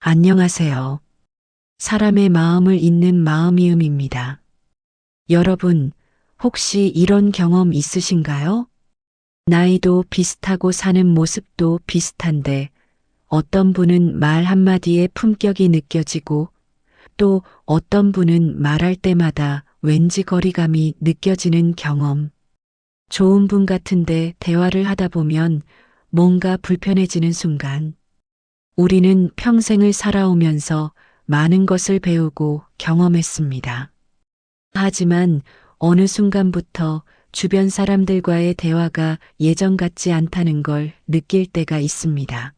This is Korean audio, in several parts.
안녕하세요. 사람의 마음을 읽는 마음이음입니다. 여러분, 혹시 이런 경험 있으신가요? 나이도 비슷하고 사는 모습도 비슷한데 어떤 분은 말 한마디에 품격이 느껴지고 또 어떤 분은 말할 때마다 왠지 거리감이 느껴지는 경험. 좋은 분 같은데 대화를 하다 보면 뭔가 불편해지는 순간. 우리는 평생을 살아오면서 많은 것을 배우고 경험했습니다. 하지만 어느 순간부터 주변 사람들과의 대화가 예전 같지 않다는 걸 느낄 때가 있습니다.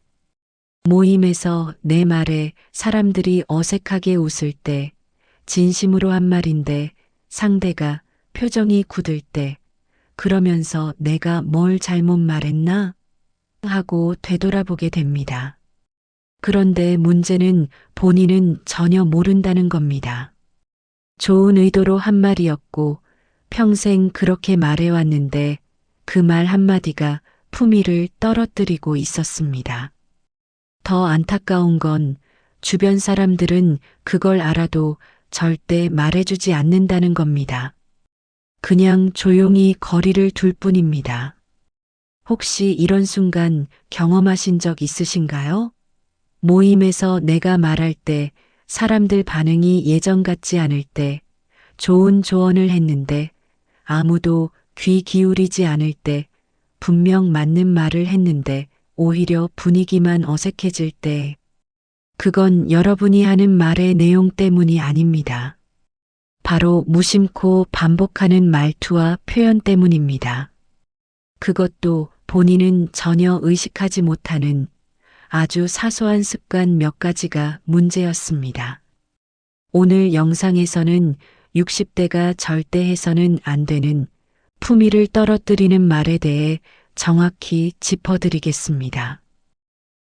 모임에서 내 말에 사람들이 어색하게 웃을 때, 진심으로 한 말인데 상대가 표정이 굳을 때, 그러면서 내가 뭘 잘못 말했나? 하고 되돌아보게 됩니다. 그런데 문제는 본인은 전혀 모른다는 겁니다. 좋은 의도로 한 말이었고 평생 그렇게 말해왔는데 그 말 한마디가 품위를 떨어뜨리고 있었습니다. 더 안타까운 건 주변 사람들은 그걸 알아도 절대 말해주지 않는다는 겁니다. 그냥 조용히 거리를 둘 뿐입니다. 혹시 이런 순간 경험하신 적 있으신가요? 모임에서 내가 말할 때 사람들 반응이 예전 같지 않을 때 좋은 조언을 했는데 아무도 귀 기울이지 않을 때 분명 맞는 말을 했는데 오히려 분위기만 어색해질 때 그건 여러분이 하는 말의 내용 때문이 아닙니다. 바로 무심코 반복하는 말투와 표현 때문입니다. 그것도 본인은 전혀 의식하지 못하는 아주 사소한 습관 몇 가지가 문제였습니다. 오늘 영상에서는 60대가 절대 해서는 안 되는 품위를 떨어뜨리는 말에 대해 정확히 짚어드리겠습니다.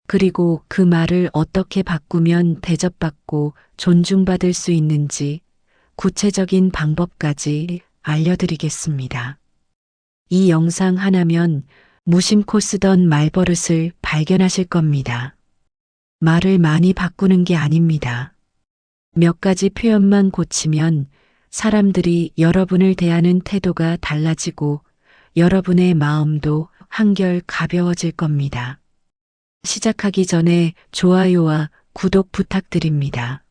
그리고 그 말을 어떻게 바꾸면 대접받고 존중받을 수 있는지 구체적인 방법까지 알려드리겠습니다. 이 영상 하나면 무심코 쓰던 말버릇을 발견하실 겁니다. 말을 많이 바꾸는 게 아닙니다. 몇 가지 표현만 고치면 사람들이 여러분을 대하는 태도가 달라지고 여러분의 마음도 한결 가벼워질 겁니다. 시작하기 전에 좋아요와 구독 부탁드립니다.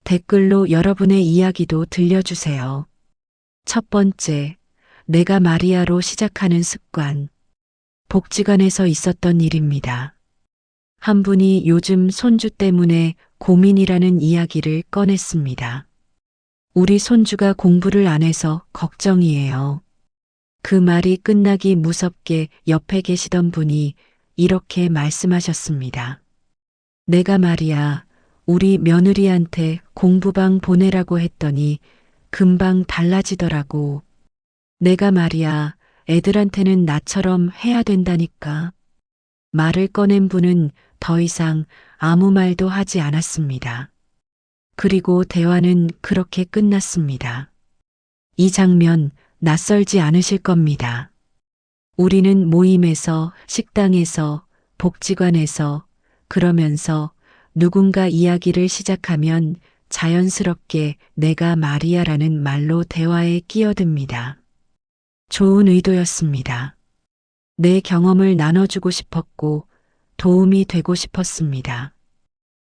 댓글로 여러분의 이야기도 들려주세요. 첫 번째, 내가 마리아로 시작하는 습관. 복지관에서 있었던 일입니다. 한 분이 요즘 손주 때문에 고민이라는 이야기를 꺼냈습니다. 우리 손주가 공부를 안 해서 걱정이에요. 그 말이 끝나기 무섭게 옆에 계시던 분이 이렇게 말씀하셨습니다. 내가 말이야, 우리 며느리한테 공부방 보내라고 했더니 금방 달라지더라고. 내가 말이야, 애들한테는 나처럼 해야 된다니까. 말을 꺼낸 분은 더 이상 아무 말도 하지 않았습니다. 그리고 대화는 그렇게 끝났습니다. 이 장면 낯설지 않으실 겁니다. 우리는 모임에서, 식당에서, 복지관에서, 그러면서 누군가 이야기를 시작하면 자연스럽게 내가 마리아라는 말로 대화에 끼어듭니다. 좋은 의도였습니다. 내 경험을 나눠주고 싶었고 도움이 되고 싶었습니다.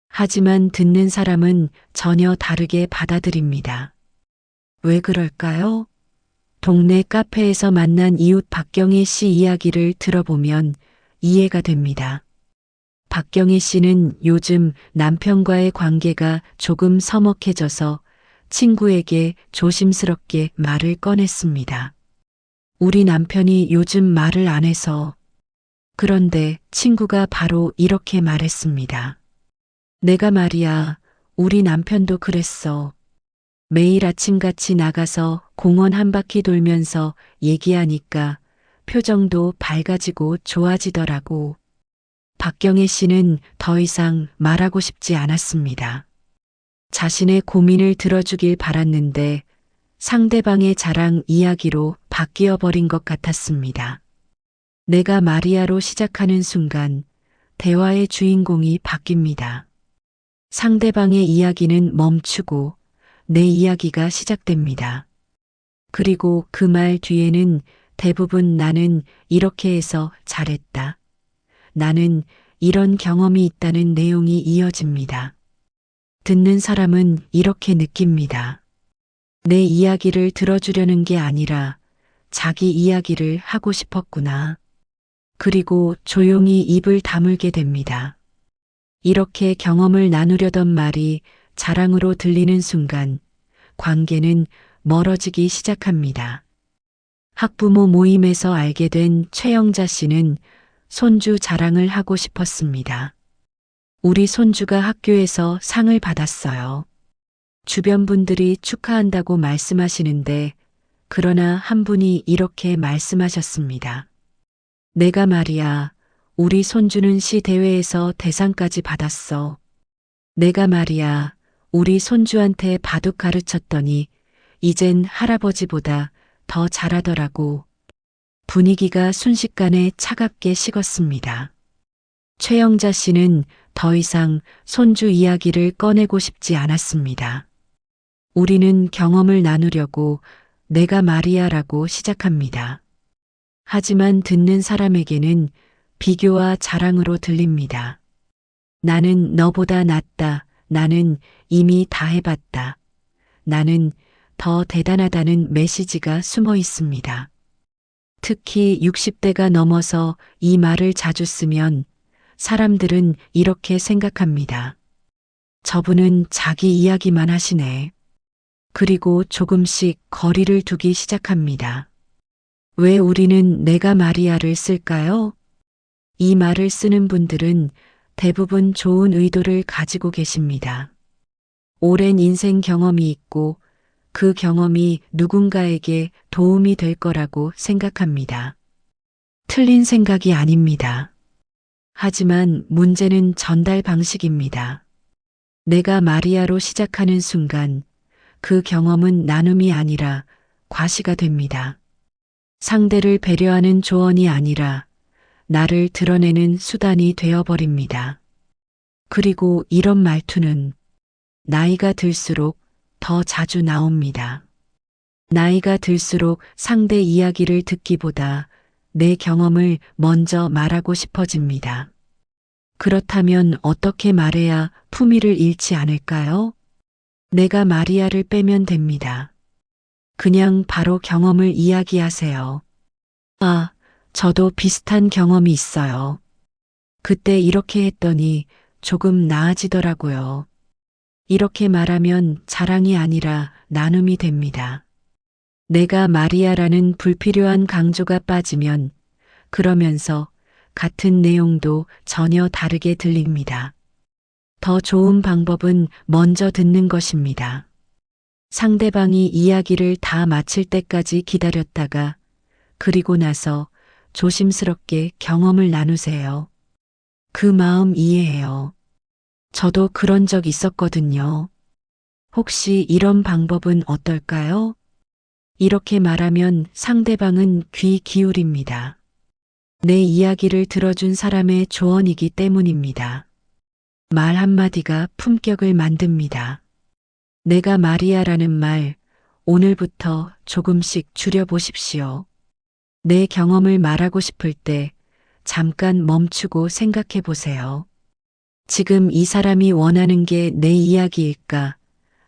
하지만 듣는 사람은 전혀 다르게 받아들입니다. 왜 그럴까요? 동네 카페에서 만난 이웃 박경혜 씨 이야기를 들어보면 이해가 됩니다. 박경혜 씨는 요즘 남편과의 관계가 조금 서먹해져서 친구에게 조심스럽게 말을 꺼냈습니다. 우리 남편이 요즘 말을 안 해서. 그런데 친구가 바로 이렇게 말했습니다. 내가 말이야, 우리 남편도 그랬어. 매일 아침같이 나가서 공원 한 바퀴 돌면서 얘기하니까 표정도 밝아지고 좋아지더라고. 박경혜 씨는 더 이상 말하고 싶지 않았습니다. 자신의 고민을 들어주길 바랐는데 상대방의 자랑 이야기로 바뀌어 버린 것 같았습니다. 내가 마리아로 시작하는 순간 대화의 주인공이 바뀝니다. 상대방의 이야기는 멈추고 내 이야기가 시작됩니다. 그리고 그 말 뒤에는 대부분 나는 이렇게 해서 잘했다. 나는 이런 경험이 있다는 내용이 이어집니다. 듣는 사람은 이렇게 느낍니다. 내 이야기를 들어주려는 게 아니라 자기 이야기를 하고 싶었구나. 그리고 조용히 입을 다물게 됩니다. 이렇게 경험을 나누려던 말이 자랑으로 들리는 순간 관계는 멀어지기 시작합니다. 학부모 모임에서 알게 된 최영자 씨는 손주 자랑을 하고 싶었습니다. 우리 손주가 학교에서 상을 받았어요. 주변 분들이 축하한다고 말씀하시는데 그러나 한 분이 이렇게 말씀하셨습니다. 내가 말이야, 우리 손주는 시 대회에서 대상까지 받았어. 내가 말이야, 우리 손주한테 바둑 가르쳤더니 이젠 할아버지보다 더 잘하더라고. 분위기가 순식간에 차갑게 식었습니다. 최영자 씨는 더 이상 손주 이야기를 꺼내고 싶지 않았습니다. 우리는 경험을 나누려고 내가 말이야라고 시작합니다. 하지만 듣는 사람에게는 비교와 자랑으로 들립니다. 나는 너보다 낫다. 나는 이미 다 해봤다. 나는 더 대단하다는 메시지가 숨어 있습니다. 특히 60대가 넘어서 이 말을 자주 쓰면 사람들은 이렇게 생각합니다. 저분은 자기 이야기만 하시네. 그리고 조금씩 거리를 두기 시작합니다. 왜 우리는 내가 말이야를 쓸까요? 이 말을 쓰는 분들은 대부분 좋은 의도를 가지고 계십니다. 오랜 인생 경험이 있고 그 경험이 누군가에게 도움이 될 거라고 생각합니다. 틀린 생각이 아닙니다. 하지만 문제는 전달 방식입니다. 내가 마리아로 시작하는 순간 그 경험은 나눔이 아니라 과시가 됩니다. 상대를 배려하는 조언이 아니라 나를 드러내는 수단이 되어버립니다. 그리고 이런 말투는 나이가 들수록 더 자주 나옵니다. 나이가 들수록 상대 이야기를 듣기보다 내 경험을 먼저 말하고 싶어집니다. 그렇다면 어떻게 말해야 품위를 잃지 않을까요? 내가 마리아를 빼면 됩니다. 그냥 바로 경험을 이야기하세요. 아, 저도 비슷한 경험이 있어요. 그때 이렇게 했더니 조금 나아지더라고요. 이렇게 말하면 자랑이 아니라 나눔이 됩니다. 내가 마리아라는 불필요한 강조가 빠지면 그러면서 같은 내용도 전혀 다르게 들립니다. 더 좋은 방법은 먼저 듣는 것입니다. 상대방이 이야기를 다 마칠 때까지 기다렸다가 그리고 나서 조심스럽게 경험을 나누세요. 그 마음 이해해요. 저도 그런 적 있었거든요. 혹시 이런 방법은 어떨까요? 이렇게 말하면 상대방은 귀 기울입니다. 내 이야기를 들어준 사람의 조언이기 때문입니다. 말 한마디가 품격을 만듭니다. 내가 마리아라는 말, 오늘부터 조금씩 줄여보십시오. 내 경험을 말하고 싶을 때 잠깐 멈추고 생각해 보세요. 지금 이 사람이 원하는 게 내 이야기일까?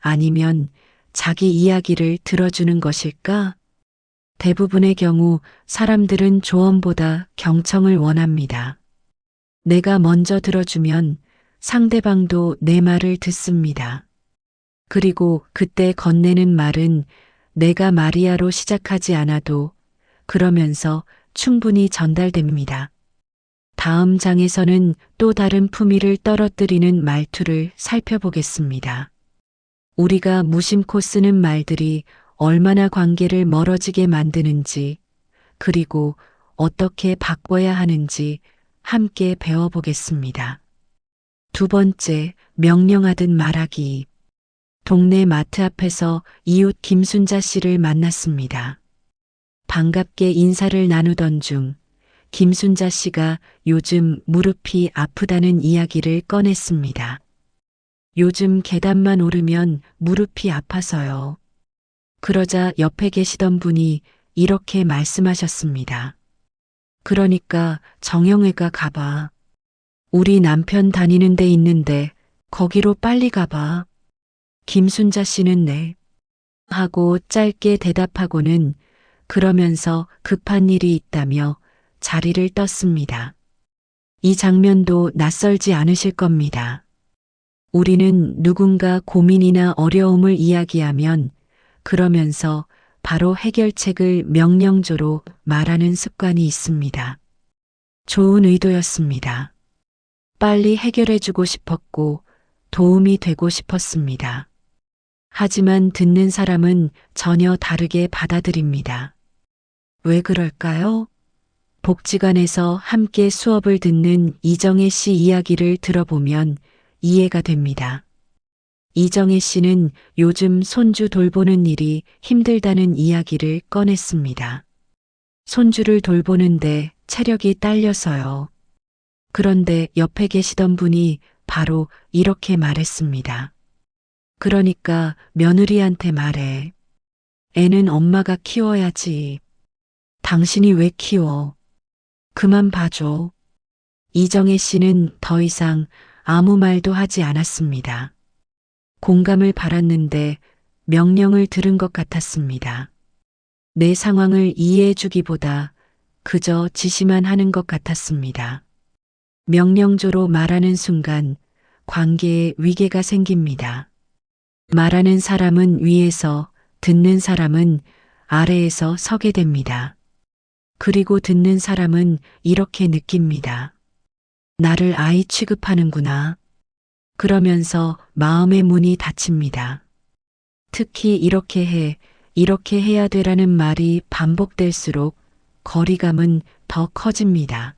아니면 자기 이야기를 들어주는 것일까? 대부분의 경우 사람들은 조언보다 경청을 원합니다. 내가 먼저 들어주면 상대방도 내 말을 듣습니다. 그리고 그때 건네는 말은 내가 마리아로 시작하지 않아도 그러면서 충분히 전달됩니다. 다음 장에서는 또 다른 품위를 떨어뜨리는 말투를 살펴보겠습니다. 우리가 무심코 쓰는 말들이 얼마나 관계를 멀어지게 만드는지, 그리고 어떻게 바꿔야 하는지 함께 배워보겠습니다. 두 번째, 명령하듯 말하기. 동네 마트 앞에서 이웃 김순자 씨를 만났습니다. 반갑게 인사를 나누던 중 김순자 씨가 요즘 무릎이 아프다는 이야기를 꺼냈습니다. 요즘 계단만 오르면 무릎이 아파서요. 그러자 옆에 계시던 분이 이렇게 말씀하셨습니다. 그러니까 정형외과 가봐. 우리 남편 다니는 데 있는데 거기로 빨리 가봐. 김순자 씨는 네. 하고 짧게 대답하고는 그러면서 급한 일이 있다며 자리를 떴습니다. 이 장면도 낯설지 않으실 겁니다. 우리는 누군가 고민이나 어려움을 이야기하면 그러면서 바로 해결책을 명령조로 말하는 습관이 있습니다. 좋은 의도였습니다. 빨리 해결해주고 싶었고 도움이 되고 싶었습니다. 하지만 듣는 사람은 전혀 다르게 받아들입니다. 왜 그럴까요? 복지관에서 함께 수업을 듣는 이정혜 씨 이야기를 들어보면 이해가 됩니다. 이정혜 씨는 요즘 손주 돌보는 일이 힘들다는 이야기를 꺼냈습니다. 손주를 돌보는데 체력이 딸려서요. 그런데 옆에 계시던 분이 바로 이렇게 말했습니다. 그러니까 며느리한테 말해. 애는 엄마가 키워야지. 당신이 왜 키워? 그만 봐줘. 이정혜 씨는 더 이상 아무 말도 하지 않았습니다. 공감을 바랐는데 명령을 들은 것 같았습니다. 내 상황을 이해해 주기보다 그저 지시만 하는 것 같았습니다. 명령조로 말하는 순간 관계에 위계가 생깁니다. 말하는 사람은 위에서, 듣는 사람은 아래에서 서게 됩니다. 그리고 듣는 사람은 이렇게 느낍니다. 나를 아이 취급하는구나. 그러면서 마음의 문이 닫힙니다. 특히 이렇게 해야 되라는 말이 반복될수록 거리감은 더 커집니다.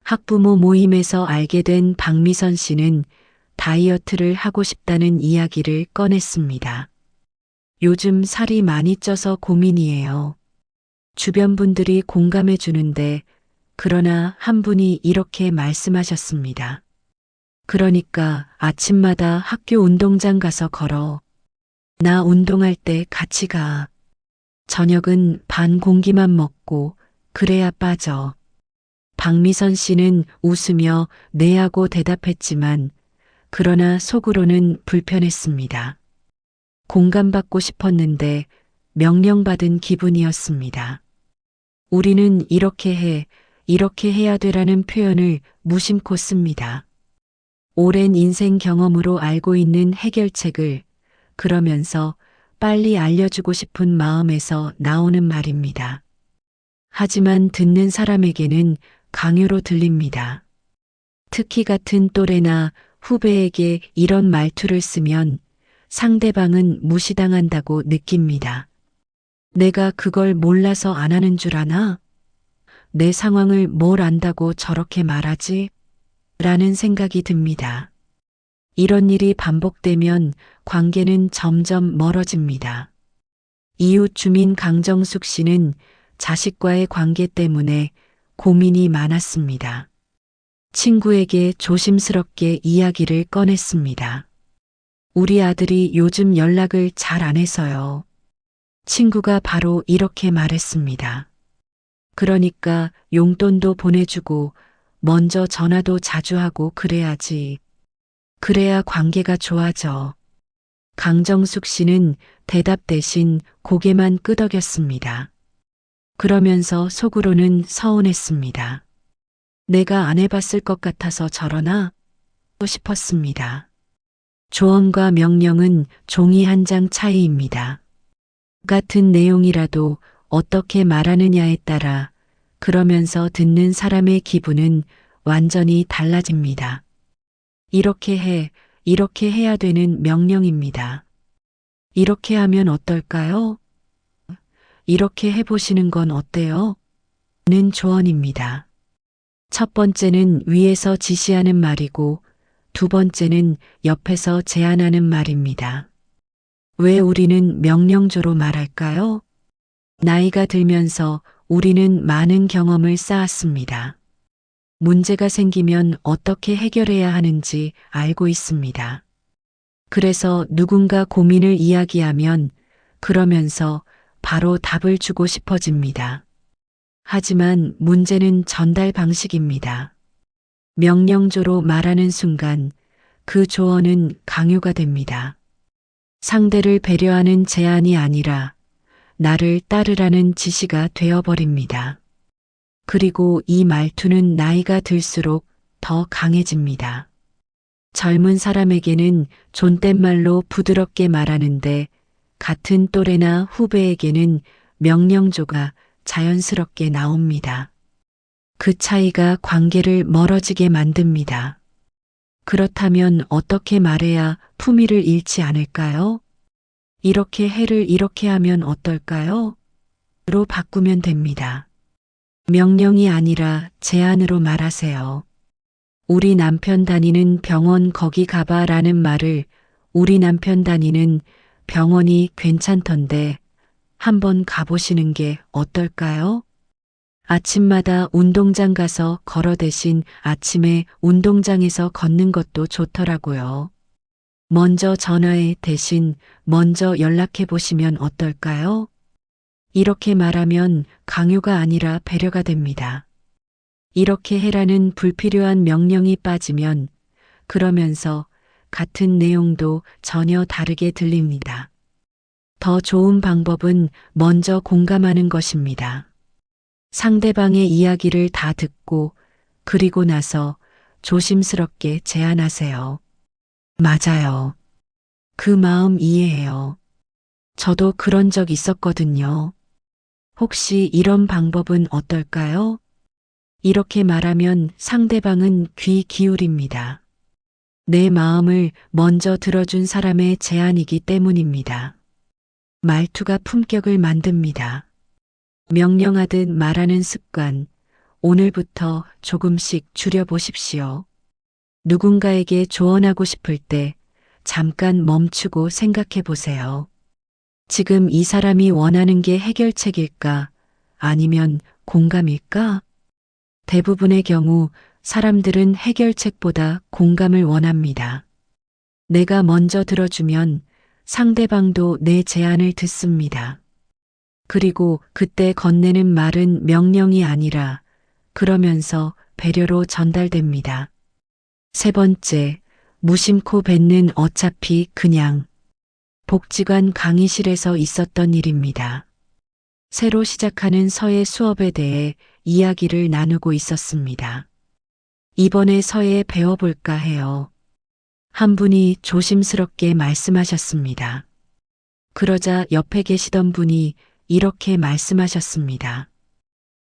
학부모 모임에서 알게 된 박미선 씨는 다이어트를 하고 싶다는 이야기를 꺼냈습니다. 요즘 살이 많이 쪄서 고민이에요. 주변 분들이 공감해 주는데 그러나 한 분이 이렇게 말씀하셨습니다. 그러니까 아침마다 학교 운동장 가서 걸어. 나 운동할 때 같이 가. 저녁은 반 공기만 먹고 그래야 빠져. 박미선 씨는 웃으며 네 하고 대답했지만 그러나 속으로는 불편했습니다. 공감받고 싶었는데 명령받은 기분이었습니다. 우리는 이렇게 해야 되라는 표현을 무심코 씁니다. 오랜 인생 경험으로 알고 있는 해결책을 그러면서 빨리 알려주고 싶은 마음에서 나오는 말입니다. 하지만 듣는 사람에게는 강요로 들립니다. 특히 같은 또래나 후배에게 이런 말투를 쓰면 상대방은 무시당한다고 느낍니다. 내가 그걸 몰라서 안 하는 줄 아나? 내 상황을 뭘 안다고 저렇게 말하지? 라는 생각이 듭니다. 이런 일이 반복되면 관계는 점점 멀어집니다. 이웃 주민 강정숙 씨는 자식과의 관계 때문에 고민이 많았습니다. 친구에게 조심스럽게 이야기를 꺼냈습니다. 우리 아들이 요즘 연락을 잘 안 해서요. 친구가 바로 이렇게 말했습니다. 그러니까 용돈도 보내주고 먼저 전화도 자주 하고 그래야지. 그래야 관계가 좋아져. 강정숙 씨는 대답 대신 고개만 끄덕였습니다. 그러면서 속으로는 서운했습니다. 내가 안 해봤을 것 같아서 저러나? 싶었습니다. 조언과 명령은 종이 한 장 차이입니다. 같은 내용이라도 어떻게 말하느냐에 따라 그러면서 듣는 사람의 기분은 완전히 달라집니다. 이렇게 해야 되는 명령입니다. 이렇게 하면 어떨까요? 이렇게 해보시는 건 어때요? 는 조언입니다. 첫 번째는 위에서 지시하는 말이고 두 번째는 옆에서 제안하는 말입니다. 왜 우리는 명령조로 말할까요? 나이가 들면서 우리는 많은 경험을 쌓았습니다. 문제가 생기면 어떻게 해결해야 하는지 알고 있습니다. 그래서 누군가 고민을 이야기하면 그러면서 바로 답을 주고 싶어집니다. 하지만 문제는 전달 방식입니다. 명령조로 말하는 순간 그 조언은 강요가 됩니다. 상대를 배려하는 제안이 아니라 나를 따르라는 지시가 되어버립니다. 그리고 이 말투는 나이가 들수록 더 강해집니다. 젊은 사람에게는 존댓말로 부드럽게 말하는데 같은 또래나 후배에게는 명령조가 자연스럽게 나옵니다. 그 차이가 관계를 멀어지게 만듭니다. 그렇다면 어떻게 말해야 품위를 잃지 않을까요? 이렇게 해를 이렇게 하면 어떨까요? 로 바꾸면 됩니다. 명령이 아니라 제안으로 말하세요. 우리 남편 다니는 병원 거기 가봐 라는 말을 우리 남편 다니는 병원이 괜찮던데 한번 가보시는 게 어떨까요? 아침마다 운동장 가서 걸어 대신 아침에 운동장에서 걷는 것도 좋더라고요. 먼저 전화해 대신 먼저 연락해 보시면 어떨까요? 이렇게 말하면 강요가 아니라 배려가 됩니다. 이렇게 해라는 불필요한 명령이 빠지면 그러면서 같은 내용도 전혀 다르게 들립니다. 더 좋은 방법은 먼저 공감하는 것입니다. 상대방의 이야기를 다 듣고 그리고 나서 조심스럽게 제안하세요. 맞아요. 그 마음 이해해요. 저도 그런 적 있었거든요. 혹시 이런 방법은 어떨까요? 이렇게 말하면 상대방은 귀 기울입니다. 내 마음을 먼저 들어준 사람의 제안이기 때문입니다. 말투가 품격을 만듭니다. 명령하듯 말하는 습관, 오늘부터 조금씩 줄여보십시오. 누군가에게 조언하고 싶을 때 잠깐 멈추고 생각해 보세요. 지금 이 사람이 원하는 게 해결책일까? 아니면 공감일까? 대부분의 경우 사람들은 해결책보다 공감을 원합니다. 내가 먼저 들어주면 상대방도 내 제안을 듣습니다. 그리고 그때 건네는 말은 명령이 아니라 그러면서 배려로 전달됩니다. 세 번째, 무심코 뱉는 어차피 그냥. 복지관 강의실에서 있었던 일입니다. 새로 시작하는 서예 수업에 대해 이야기를 나누고 있었습니다. 이번에 서예 배워볼까 해요. 한 분이 조심스럽게 말씀하셨습니다. 그러자 옆에 계시던 분이 이렇게 말씀하셨습니다.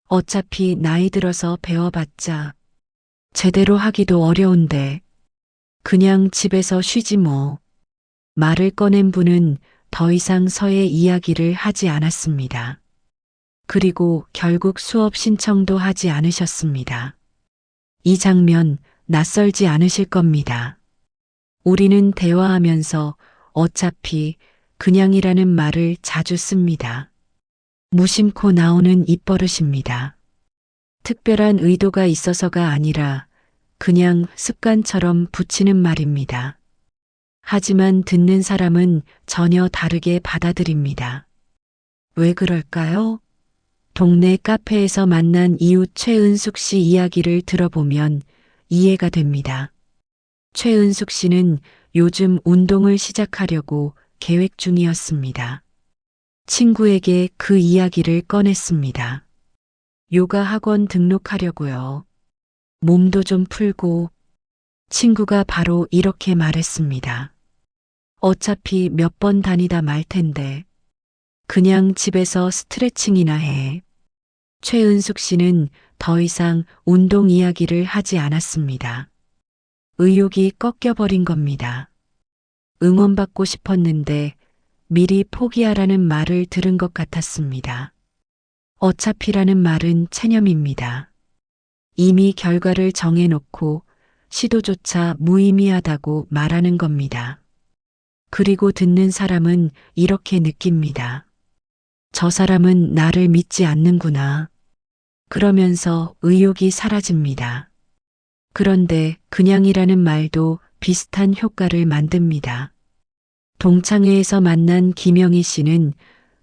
어차피 나이 들어서 배워봤자 제대로 하기도 어려운데 그냥 집에서 쉬지 뭐. 말을 꺼낸 분은 더 이상 서예 이야기를 하지 않았습니다. 그리고 결국 수업 신청도 하지 않으셨습니다. 이 장면 낯설지 않으실 겁니다. 우리는 대화하면서 어차피 그냥이라는 말을 자주 씁니다. 무심코 나오는 입버릇입니다. 특별한 의도가 있어서가 아니라 그냥 습관처럼 붙이는 말입니다. 하지만 듣는 사람은 전혀 다르게 받아들입니다. 왜 그럴까요? 동네 카페에서 만난 이웃 최은숙 씨 이야기를 들어보면 이해가 됩니다. 최은숙 씨는 요즘 운동을 시작하려고 계획 중이었습니다. 친구에게 그 이야기를 꺼냈습니다. 요가 학원 등록하려고요. 몸도 좀 풀고. 친구가 바로 이렇게 말했습니다. 어차피 몇 번 다니다 말 텐데 그냥 집에서 스트레칭이나 해. 최은숙 씨는 더 이상 운동 이야기를 하지 않았습니다. 의욕이 꺾여버린 겁니다. 응원받고 싶었는데 미리 포기하라는 말을 들은 것 같았습니다. 어차피라는 말은 체념입니다. 이미 결과를 정해놓고 시도조차 무의미하다고 말하는 겁니다. 그리고 듣는 사람은 이렇게 느낍니다. 저 사람은 나를 믿지 않는구나. 그러면서 의욕이 사라집니다. 그런데 그냥이라는 말도 비슷한 효과를 만듭니다. 동창회에서 만난 김영희 씨는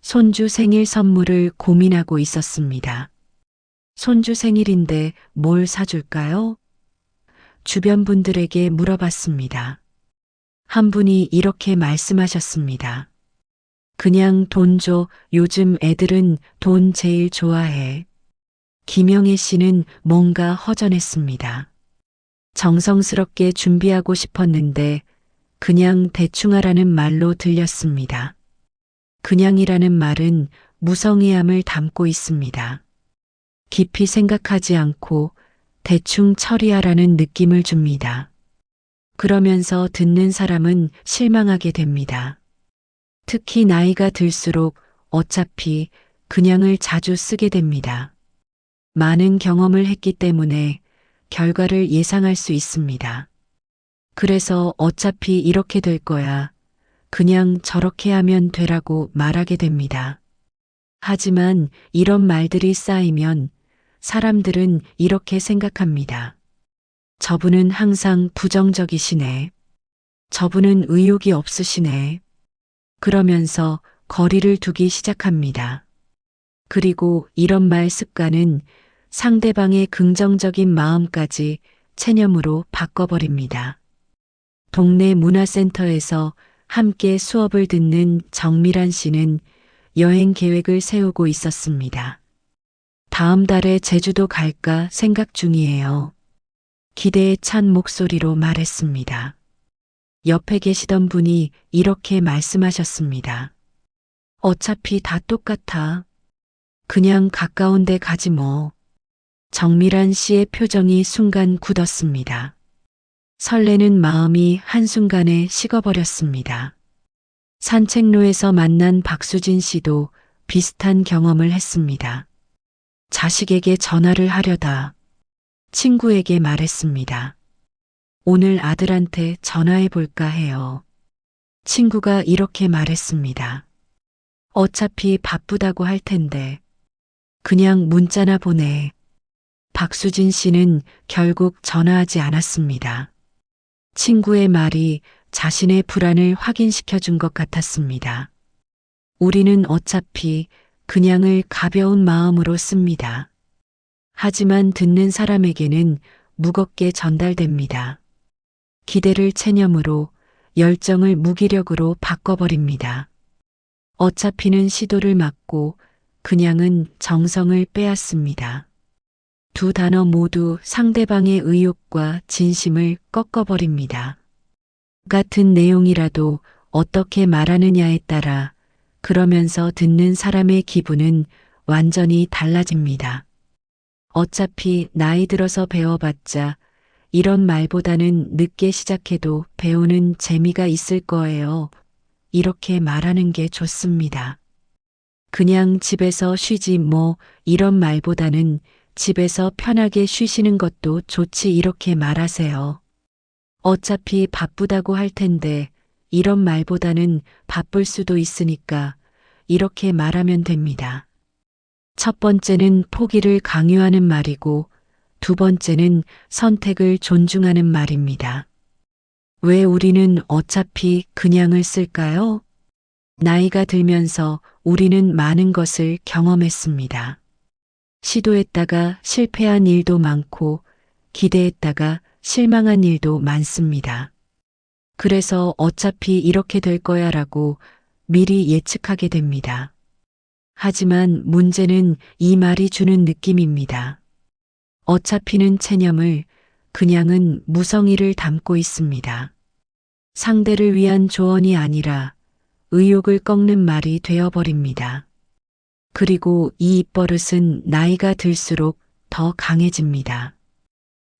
손주 생일 선물을 고민하고 있었습니다. 손주 생일인데 뭘 사줄까요? 주변 분들에게 물어봤습니다. 한 분이 이렇게 말씀하셨습니다. 그냥 돈 줘. 요즘 애들은 돈 제일 좋아해. 김영애 씨는 뭔가 허전했습니다. 정성스럽게 준비하고 싶었는데 그냥 대충 하라는 말로 들렸습니다. 그냥이라는 말은 무성의함을 담고 있습니다. 깊이 생각하지 않고 대충 처리하라는 느낌을 줍니다. 그러면서 듣는 사람은 실망하게 됩니다. 특히 나이가 들수록 어차피 그냥을 자주 쓰게 됩니다. 많은 경험을 했기 때문에 결과를 예상할 수 있습니다. 그래서 어차피 이렇게 될 거야. 그냥 저렇게 하면 되라고 말하게 됩니다. 하지만 이런 말들이 쌓이면 사람들은 이렇게 생각합니다. 저분은 항상 부정적이시네. 저분은 의욕이 없으시네. 그러면서 거리를 두기 시작합니다. 그리고 이런 말 습관은 상대방의 긍정적인 마음까지 체념으로 바꿔버립니다. 동네 문화센터에서 함께 수업을 듣는 정미란 씨는 여행 계획을 세우고 있었습니다. 다음 달에 제주도 갈까 생각 중이에요. 기대에 찬 목소리로 말했습니다. 옆에 계시던 분이 이렇게 말씀하셨습니다. 어차피 다 똑같아. 그냥 가까운 데 가지 뭐. 정미란 씨의 표정이 순간 굳었습니다. 설레는 마음이 한순간에 식어버렸습니다. 산책로에서 만난 박수진 씨도 비슷한 경험을 했습니다. 자식에게 전화를 하려다 친구에게 말했습니다. 오늘 아들한테 전화해 볼까 해요. 친구가 이렇게 말했습니다. 어차피 바쁘다고 할 텐데 그냥 문자나 보내. 박수진 씨는 결국 전화하지 않았습니다. 친구의 말이 자신의 불안을 확인시켜 준 것 같았습니다. 우리는 어차피 그냥을 가벼운 마음으로 씁니다. 하지만 듣는 사람에게는 무겁게 전달됩니다. 기대를 체념으로, 열정을 무기력으로 바꿔버립니다. 어차피는 시도를 막고 그냥은 정성을 빼앗습니다. 두 단어 모두 상대방의 의욕과 진심을 꺾어버립니다. 같은 내용이라도 어떻게 말하느냐에 따라 그러면서 듣는 사람의 기분은 완전히 달라집니다. 어차피 나이 들어서 배워봤자 이런 말보다는 늦게 시작해도 배우는 재미가 있을 거예요. 이렇게 말하는 게 좋습니다. 그냥 집에서 쉬지 뭐 이런 말보다는 집에서 편하게 쉬시는 것도 좋지 이렇게 말하세요. 어차피 바쁘다고 할 텐데 이런 말보다는 바쁠 수도 있으니까 이렇게 말하면 됩니다. 첫 번째는 포기를 강요하는 말이고 두 번째는 선택을 존중하는 말입니다. 왜 우리는 어차피 그냥을 쓸까요? 나이가 들면서 우리는 많은 것을 경험했습니다. 시도했다가 실패한 일도 많고 기대했다가 실망한 일도 많습니다. 그래서 어차피 이렇게 될 거야 라고 미리 예측하게 됩니다. 하지만 문제는 이 말이 주는 느낌입니다. 어차피는 체념을, 그냥은 무성의를 담고 있습니다. 상대를 위한 조언이 아니라 의욕을 꺾는 말이 되어버립니다. 그리고 이 입버릇은 나이가 들수록 더 강해집니다.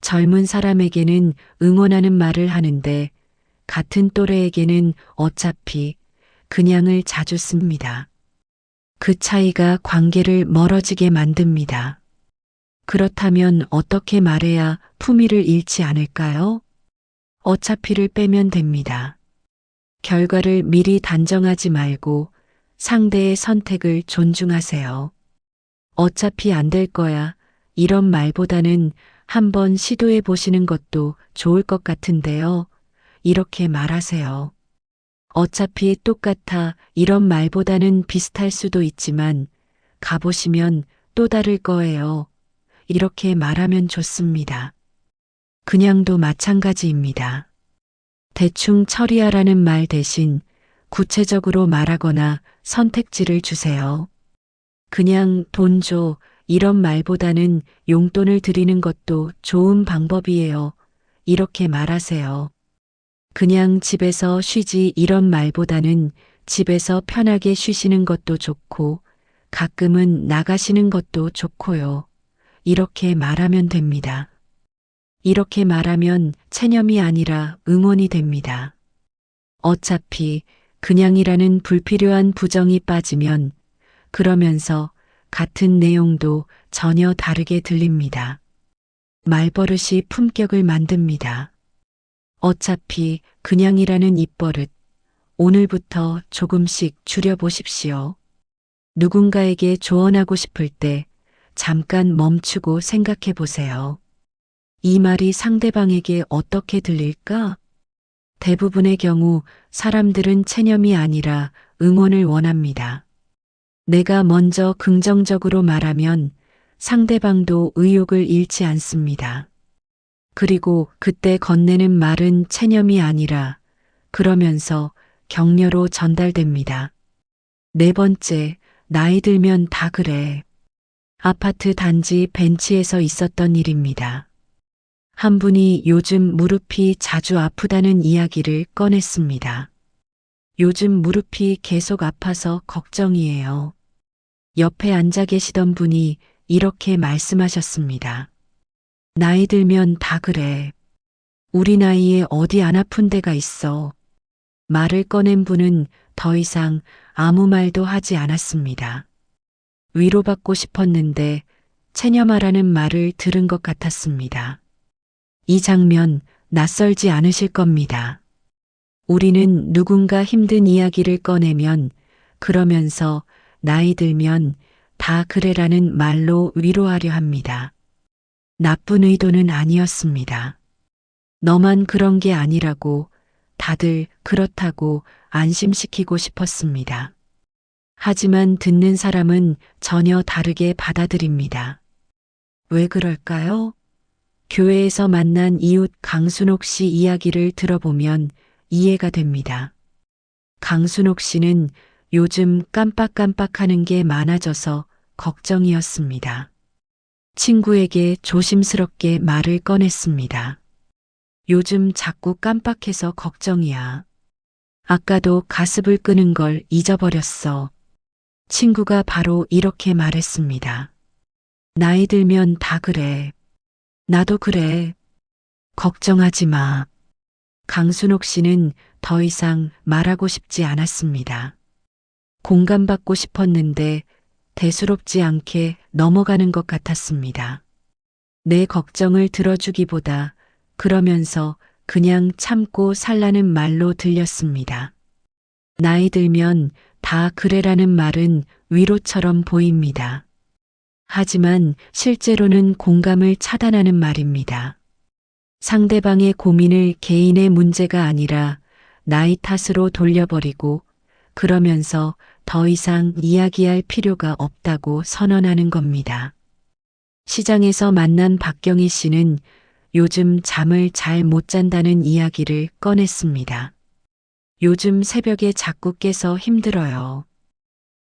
젊은 사람에게는 응원하는 말을 하는데 같은 또래에게는 어차피 그냥을 자주 씁니다. 그 차이가 관계를 멀어지게 만듭니다. 그렇다면 어떻게 말해야 품위를 잃지 않을까요? 어차피를 빼면 됩니다. 결과를 미리 단정하지 말고 상대의 선택을 존중하세요. 어차피 안 될 거야. 이런 말보다는 한번 시도해 보시는 것도 좋을 것 같은데요. 이렇게 말하세요. 어차피 똑같아 이런 말보다는 비슷할 수도 있지만 가보시면 또 다를 거예요. 이렇게 말하면 좋습니다. 그냥도 마찬가지입니다. 대충 처리하라는 말 대신 구체적으로 말하거나 선택지를 주세요. 그냥 돈 줘 이런 말보다는 용돈을 드리는 것도 좋은 방법이에요. 이렇게 말하세요. 그냥 집에서 쉬지 이런 말보다는 집에서 편하게 쉬시는 것도 좋고 가끔은 나가시는 것도 좋고요. 이렇게 말하면 됩니다. 이렇게 말하면 체념이 아니라 응원이 됩니다. 어차피 그냥이라는 불필요한 부정이 빠지면 그러면서 같은 내용도 전혀 다르게 들립니다. 말버릇이 품격을 만듭니다. 어차피 그냥이라는 입버릇, 오늘부터 조금씩 줄여보십시오. 누군가에게 조언하고 싶을 때 잠깐 멈추고 생각해 보세요. 이 말이 상대방에게 어떻게 들릴까? 대부분의 경우 사람들은 체념이 아니라 응원을 원합니다. 내가 먼저 긍정적으로 말하면 상대방도 의욕을 잃지 않습니다. 그리고 그때 건네는 말은 체념이 아니라 그러면서 격려로 전달됩니다. 네 번째, 나이 들면 다 그래. 아파트 단지 벤치에서 있었던 일입니다. 한 분이 요즘 무릎이 자주 아프다는 이야기를 꺼냈습니다. 요즘 무릎이 계속 아파서 걱정이에요. 옆에 앉아 계시던 분이 이렇게 말씀하셨습니다. 나이 들면 다 그래. 우리 나이에 어디 안 아픈 데가 있어. 말을 꺼낸 분은 더 이상 아무 말도 하지 않았습니다. 위로받고 싶었는데 체념하라는 말을 들은 것 같았습니다. 이 장면 낯설지 않으실 겁니다. 우리는 누군가 힘든 이야기를 꺼내면 그러면서 나이 들면 다 그래라는 말로 위로하려 합니다. 나쁜 의도는 아니었습니다. 너만 그런 게 아니라고 다들 그렇다고 안심시키고 싶었습니다. 하지만 듣는 사람은 전혀 다르게 받아들입니다. 왜 그럴까요? 교회에서 만난 이웃 강순옥 씨 이야기를 들어보면 이해가 됩니다. 강순옥 씨는 요즘 깜빡깜빡하는 게 많아져서 걱정이었습니다. 친구에게 조심스럽게 말을 꺼냈습니다. 요즘 자꾸 깜빡해서 걱정이야. 아까도 가습을 끄는 걸 잊어버렸어. 친구가 바로 이렇게 말했습니다. 나이 들면 다 그래. 나도 그래. 걱정하지 마. 강순옥 씨는 더 이상 말하고 싶지 않았습니다. 공감받고 싶었는데 대수롭지 않게 넘어가는 것 같았습니다. 내 걱정을 들어주기보다 그러면서 그냥 참고 살라는 말로 들렸습니다. 나이 들면 다 그래라는 말은 위로처럼 보입니다. 하지만 실제로는 공감을 차단하는 말입니다. 상대방의 고민을 개인의 문제가 아니라 나이 탓으로 돌려버리고 그러면서 더 이상 이야기할 필요가 없다고 선언하는 겁니다. 시장에서 만난 박경희 씨는 요즘 잠을 잘 못 잔다는 이야기를 꺼냈습니다. 요즘 새벽에 자꾸 깨서 힘들어요.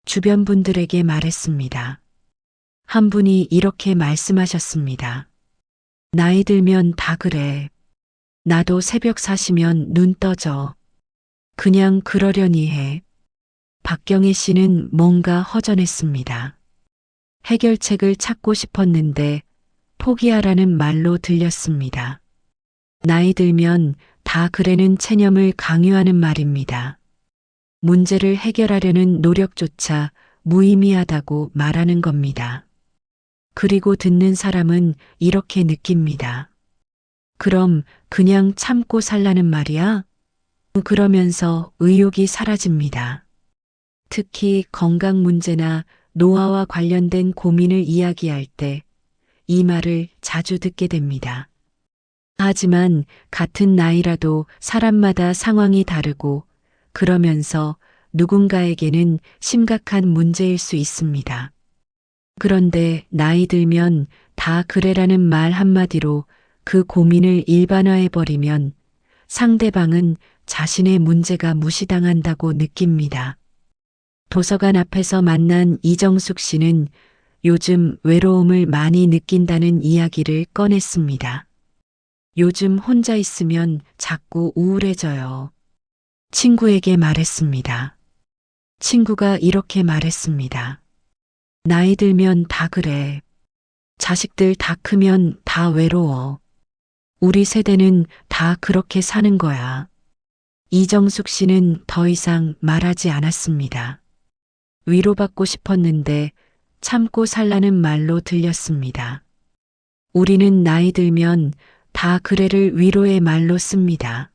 주변 분들에게 말했습니다. 한 분이 이렇게 말씀하셨습니다. 나이 들면 다 그래. 나도 새벽 4시면 눈 떠져. 그냥 그러려니 해. 박경희 씨는 뭔가 허전했습니다. 해결책을 찾고 싶었는데 포기하라는 말로 들렸습니다. 나이 들면 다 그래는 체념을 강요하는 말입니다. 문제를 해결하려는 노력조차 무의미하다고 말하는 겁니다. 그리고 듣는 사람은 이렇게 느낍니다. 그럼 그냥 참고 살라는 말이야? 그러면서 의욕이 사라집니다. 특히 건강 문제나 노화와 관련된 고민을 이야기할 때 이 말을 자주 듣게 됩니다. 하지만 같은 나이라도 사람마다 상황이 다르고 그러면서 누군가에게는 심각한 문제일 수 있습니다. 그런데 나이 들면 다 그래라는 말 한마디로 그 고민을 일반화해버리면 상대방은 자신의 문제가 무시당한다고 느낍니다. 도서관 앞에서 만난 이정숙 씨는 요즘 외로움을 많이 느낀다는 이야기를 꺼냈습니다. 요즘 혼자 있으면 자꾸 우울해져요. 친구에게 말했습니다. 친구가 이렇게 말했습니다. 나이 들면 다 그래. 자식들 다 크면 다 외로워. 우리 세대는 다 그렇게 사는 거야. 이정숙 씨는 더 이상 말하지 않았습니다. 위로받고 싶었는데 참고 살라는 말로 들렸습니다. 우리는 나이 들면 다 그래를 위로의 말로 씁니다.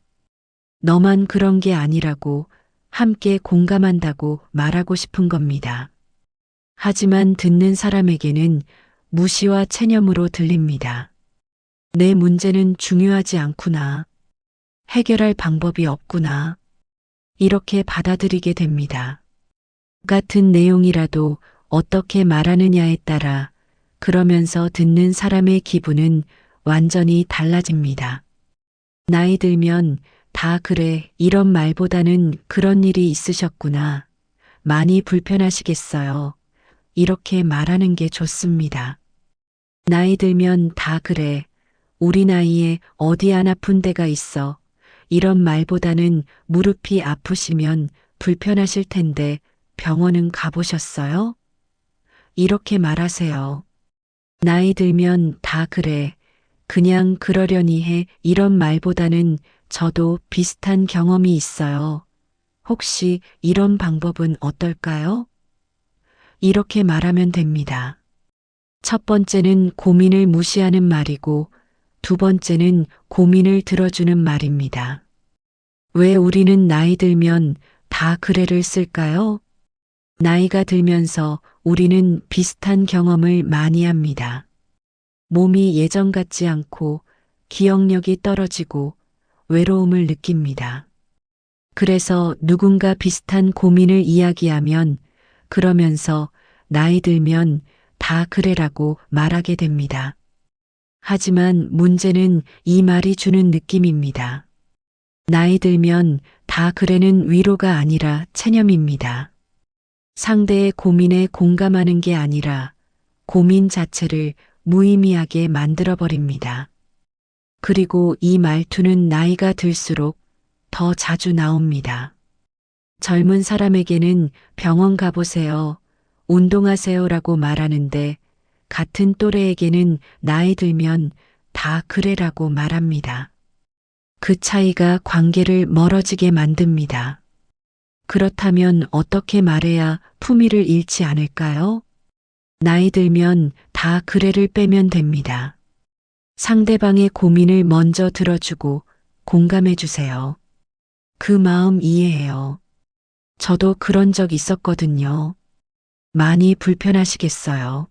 너만 그런 게 아니라고, 함께 공감한다고 말하고 싶은 겁니다. 하지만 듣는 사람에게는 무시와 체념으로 들립니다. 내 문제는 중요하지 않구나. 해결할 방법이 없구나. 이렇게 받아들이게 됩니다. 같은 내용이라도 어떻게 말하느냐에 따라 그러면서 듣는 사람의 기분은 완전히 달라집니다. 나이 들면 다 그래 이런 말보다는 그런 일이 있으셨구나. 많이 불편하시겠어요. 이렇게 말하는 게 좋습니다. 나이 들면 다 그래. 우리 나이에 어디 안 아픈 데가 있어. 이런 말보다는 무릎이 아프시면 불편하실 텐데 병원은 가보셨어요? 이렇게 말하세요. 나이 들면 다 그래. 그냥 그러려니 해. 이런 말보다는 저도 비슷한 경험이 있어요. 혹시 이런 방법은 어떨까요? 이렇게 말하면 됩니다. 첫 번째는 고민을 무시하는 말이고 두 번째는 고민을 들어주는 말입니다. 왜 우리는 나이 들면 다 그래를 쓸까요? 나이가 들면서 우리는 비슷한 경험을 많이 합니다. 몸이 예전 같지 않고 기억력이 떨어지고 외로움을 느낍니다. 그래서 누군가 비슷한 고민을 이야기하면 그러면서 나이 들면 다 그래라고 말하게 됩니다. 하지만 문제는 이 말이 주는 느낌입니다. 나이 들면 다 그래는 위로가 아니라 체념입니다. 상대의 고민에 공감하는 게 아니라 고민 자체를 무의미하게 만들어버립니다. 그리고 이 말투는 나이가 들수록 더 자주 나옵니다. 젊은 사람에게는 병원 가보세요, 운동하세요라고 말하는데 같은 또래에게는 나이 들면 다 그래라고 말합니다. 그 차이가 관계를 멀어지게 만듭니다. 그렇다면 어떻게 말해야 품위를 잃지 않을까요? 나이 들면 다 그래를 빼면 됩니다. 상대방의 고민을 먼저 들어주고 공감해 주세요. 그 마음 이해해요. 저도 그런 적 있었거든요. 많이 불편하시겠어요.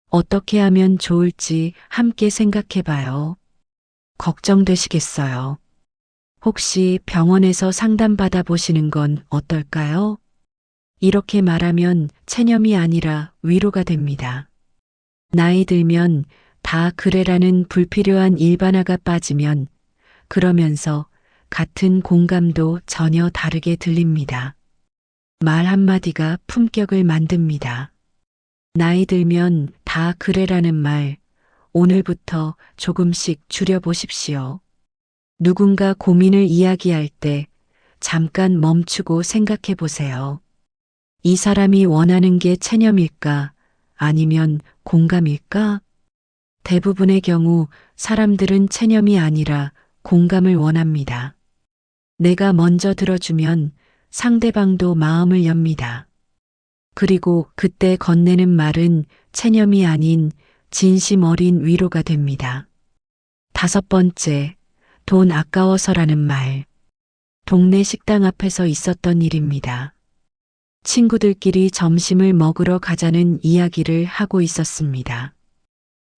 어떻게 하면 좋을지 함께 생각해 봐요. 걱정되시겠어요. 혹시 병원에서 상담받아 보시는 건 어떨까요? 이렇게 말하면 체념이 아니라 위로가 됩니다. 나이 들면 다 그래라는 불필요한 일반화가 빠지면 그러면서 같은 공감도 전혀 다르게 들립니다. 말 한마디가 품격을 만듭니다. 나이 들면 다 그래라는 말, 오늘부터 조금씩 줄여보십시오. 누군가 고민을 이야기할 때 잠깐 멈추고 생각해 보세요. 이 사람이 원하는 게 체념일까? 아니면 공감일까? 대부분의 경우 사람들은 체념이 아니라 공감을 원합니다. 내가 먼저 들어주면 상대방도 마음을 엽니다. 그리고 그때 건네는 말은 체념이 아닌 진심 어린 위로가 됩니다. 다섯 번째, 돈 아까워서라는 말. 동네 식당 앞에서 있었던 일입니다. 친구들끼리 점심을 먹으러 가자는 이야기를 하고 있었습니다.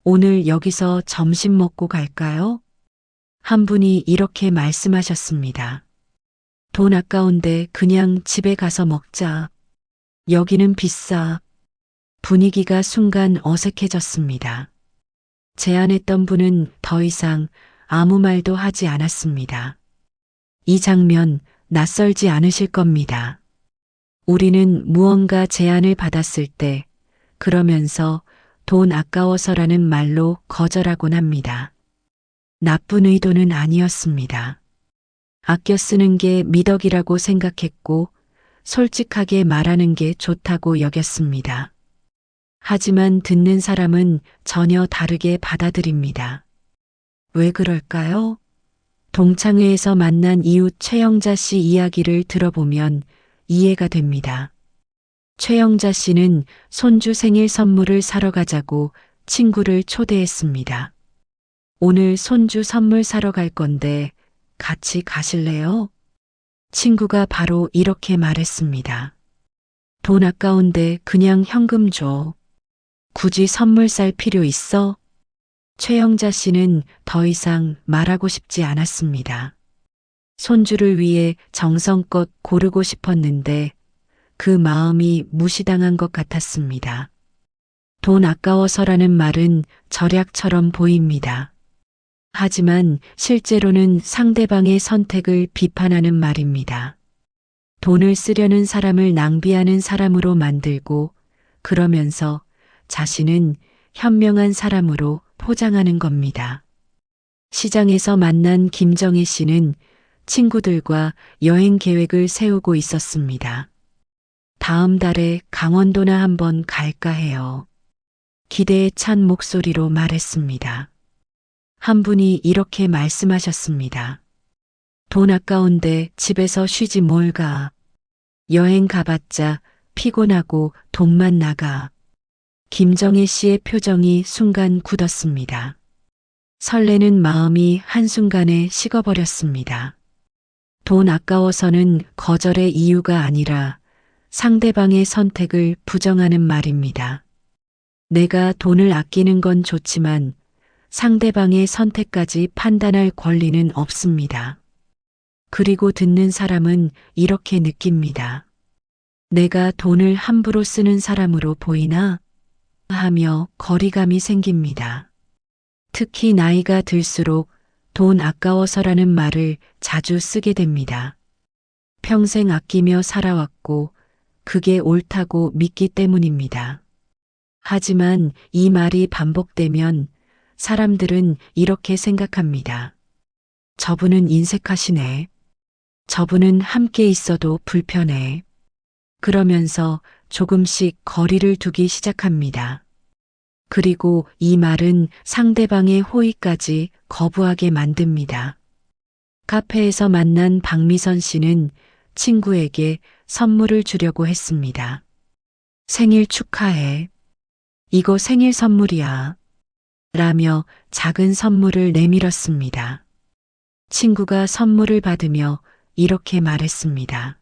오늘 여기서 점심 먹고 갈까요? 한 분이 이렇게 말씀하셨습니다. 돈 아까운데 그냥 집에 가서 먹자. 여기는 비싸. 분위기가 순간 어색해졌습니다. 제안했던 분은 더 이상 아무 말도 하지 않았습니다. 이 장면 낯설지 않으실 겁니다. 우리는 무언가 제안을 받았을 때 그러면서 돈 아까워서라는 말로 거절하곤 합니다. 나쁜 의도는 아니었습니다. 아껴 쓰는 게 미덕이라고 생각했고 솔직하게 말하는 게 좋다고 여겼습니다. 하지만 듣는 사람은 전혀 다르게 받아들입니다. 왜 그럴까요? 동창회에서 만난 이웃 최영자 씨 이야기를 들어보면 이해가 됩니다. 최영자 씨는 손주 생일 선물을 사러 가자고 친구를 초대했습니다. 오늘 손주 선물 사러 갈 건데 같이 가실래요? 친구가 바로 이렇게 말했습니다. 돈 아까운데 그냥 현금 줘. 굳이 선물 살 필요 있어? 최영자 씨는 더 이상 말하고 싶지 않았습니다. 손주를 위해 정성껏 고르고 싶었는데 그 마음이 무시당한 것 같았습니다. 돈 아까워서라는 말은 절약처럼 보입니다. 하지만 실제로는 상대방의 선택을 비판하는 말입니다. 돈을 쓰려는 사람을 낭비하는 사람으로 만들고 그러면서 자신은 현명한 사람으로 포장하는 겁니다. 시장에서 만난 김정희 씨는 친구들과 여행 계획을 세우고 있었습니다. 다음 달에 강원도나 한번 갈까 해요. 기대에 찬 목소리로 말했습니다. 한 분이 이렇게 말씀하셨습니다. 돈 아까운데 집에서 쉬지 뭘 가. 여행 가봤자 피곤하고 돈만 나가. 김정희 씨의 표정이 순간 굳었습니다. 설레는 마음이 한순간에 식어버렸습니다. 돈 아까워서는 거절의 이유가 아니라 상대방의 선택을 부정하는 말입니다. 내가 돈을 아끼는 건 좋지만 상대방의 선택까지 판단할 권리는 없습니다. 그리고 듣는 사람은 이렇게 느낍니다. 내가 돈을 함부로 쓰는 사람으로 보이나? 하며 거리감이 생깁니다. 특히 나이가 들수록 돈 아까워서라는 말을 자주 쓰게 됩니다. 평생 아끼며 살아왔고 그게 옳다고 믿기 때문입니다. 하지만 이 말이 반복되면 사람들은 이렇게 생각합니다. 저분은 인색하시네. 저분은 함께 있어도 불편해. 그러면서 조금씩 거리를 두기 시작합니다. 그리고 이 말은 상대방의 호의까지 거부하게 만듭니다. 카페에서 만난 박미선 씨는 친구에게 선물을 주려고 했습니다. 생일 축하해. 이거 생일 선물이야. 라며 작은 선물을 내밀었습니다. 친구가 선물을 받으며 이렇게 말했습니다.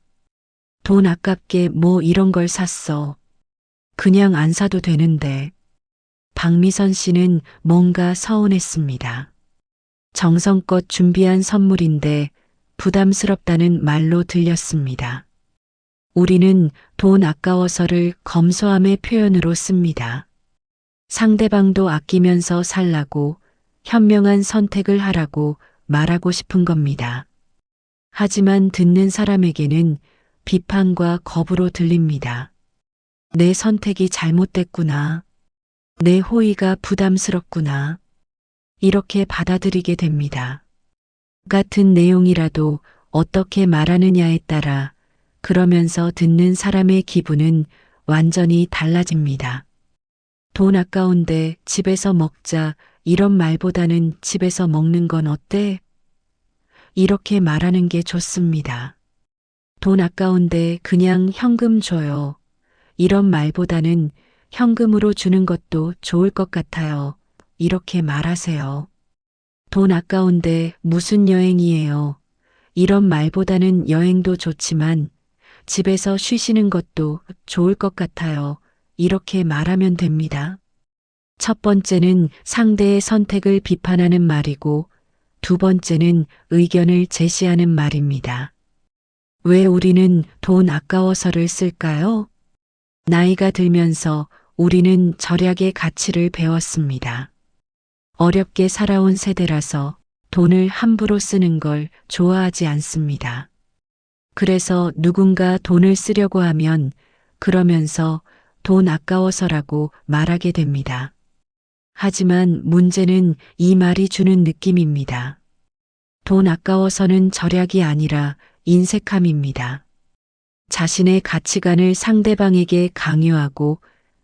돈 아깝게 뭐 이런 걸 샀어. 그냥 안 사도 되는데. 박미선 씨는 뭔가 서운했습니다. 정성껏 준비한 선물인데 부담스럽다는 말로 들렸습니다. 우리는 돈 아까워서를 검소함의 표현으로 씁니다. 상대방도 아끼면서 살라고 현명한 선택을 하라고 말하고 싶은 겁니다. 하지만 듣는 사람에게는 비판과 겁으로 들립니다. 내 선택이 잘못됐구나. 내 호의가 부담스럽구나. 이렇게 받아들이게 됩니다. 같은 내용이라도 어떻게 말하느냐에 따라 그러면서 듣는 사람의 기분은 완전히 달라집니다. 돈 아까운데 집에서 먹자 이런 말보다는 집에서 먹는 건 어때? 이렇게 말하는 게 좋습니다. 돈 아까운데 그냥 현금 줘요. 이런 말보다는 현금으로 주는 것도 좋을 것 같아요. 이렇게 말하세요. 돈 아까운데 무슨 여행이에요. 이런 말보다는 여행도 좋지만 집에서 쉬시는 것도 좋을 것 같아요. 이렇게 말하면 됩니다. 첫 번째는 상대의 선택을 비판하는 말이고 두 번째는 의견을 제시하는 말입니다. 왜 우리는 돈 아까워서를 쓸까요? 나이가 들면서 우리는 절약의 가치를 배웠습니다. 어렵게 살아온 세대라서 돈을 함부로 쓰는 걸 좋아하지 않습니다. 그래서 누군가 돈을 쓰려고 하면 그러면서 돈 아까워서라고 말하게 됩니다. 하지만 문제는 이 말이 주는 느낌입니다. 돈 아까워서는 절약이 아니라 인색함입니다. 자신의 가치관을 상대방에게 강요하고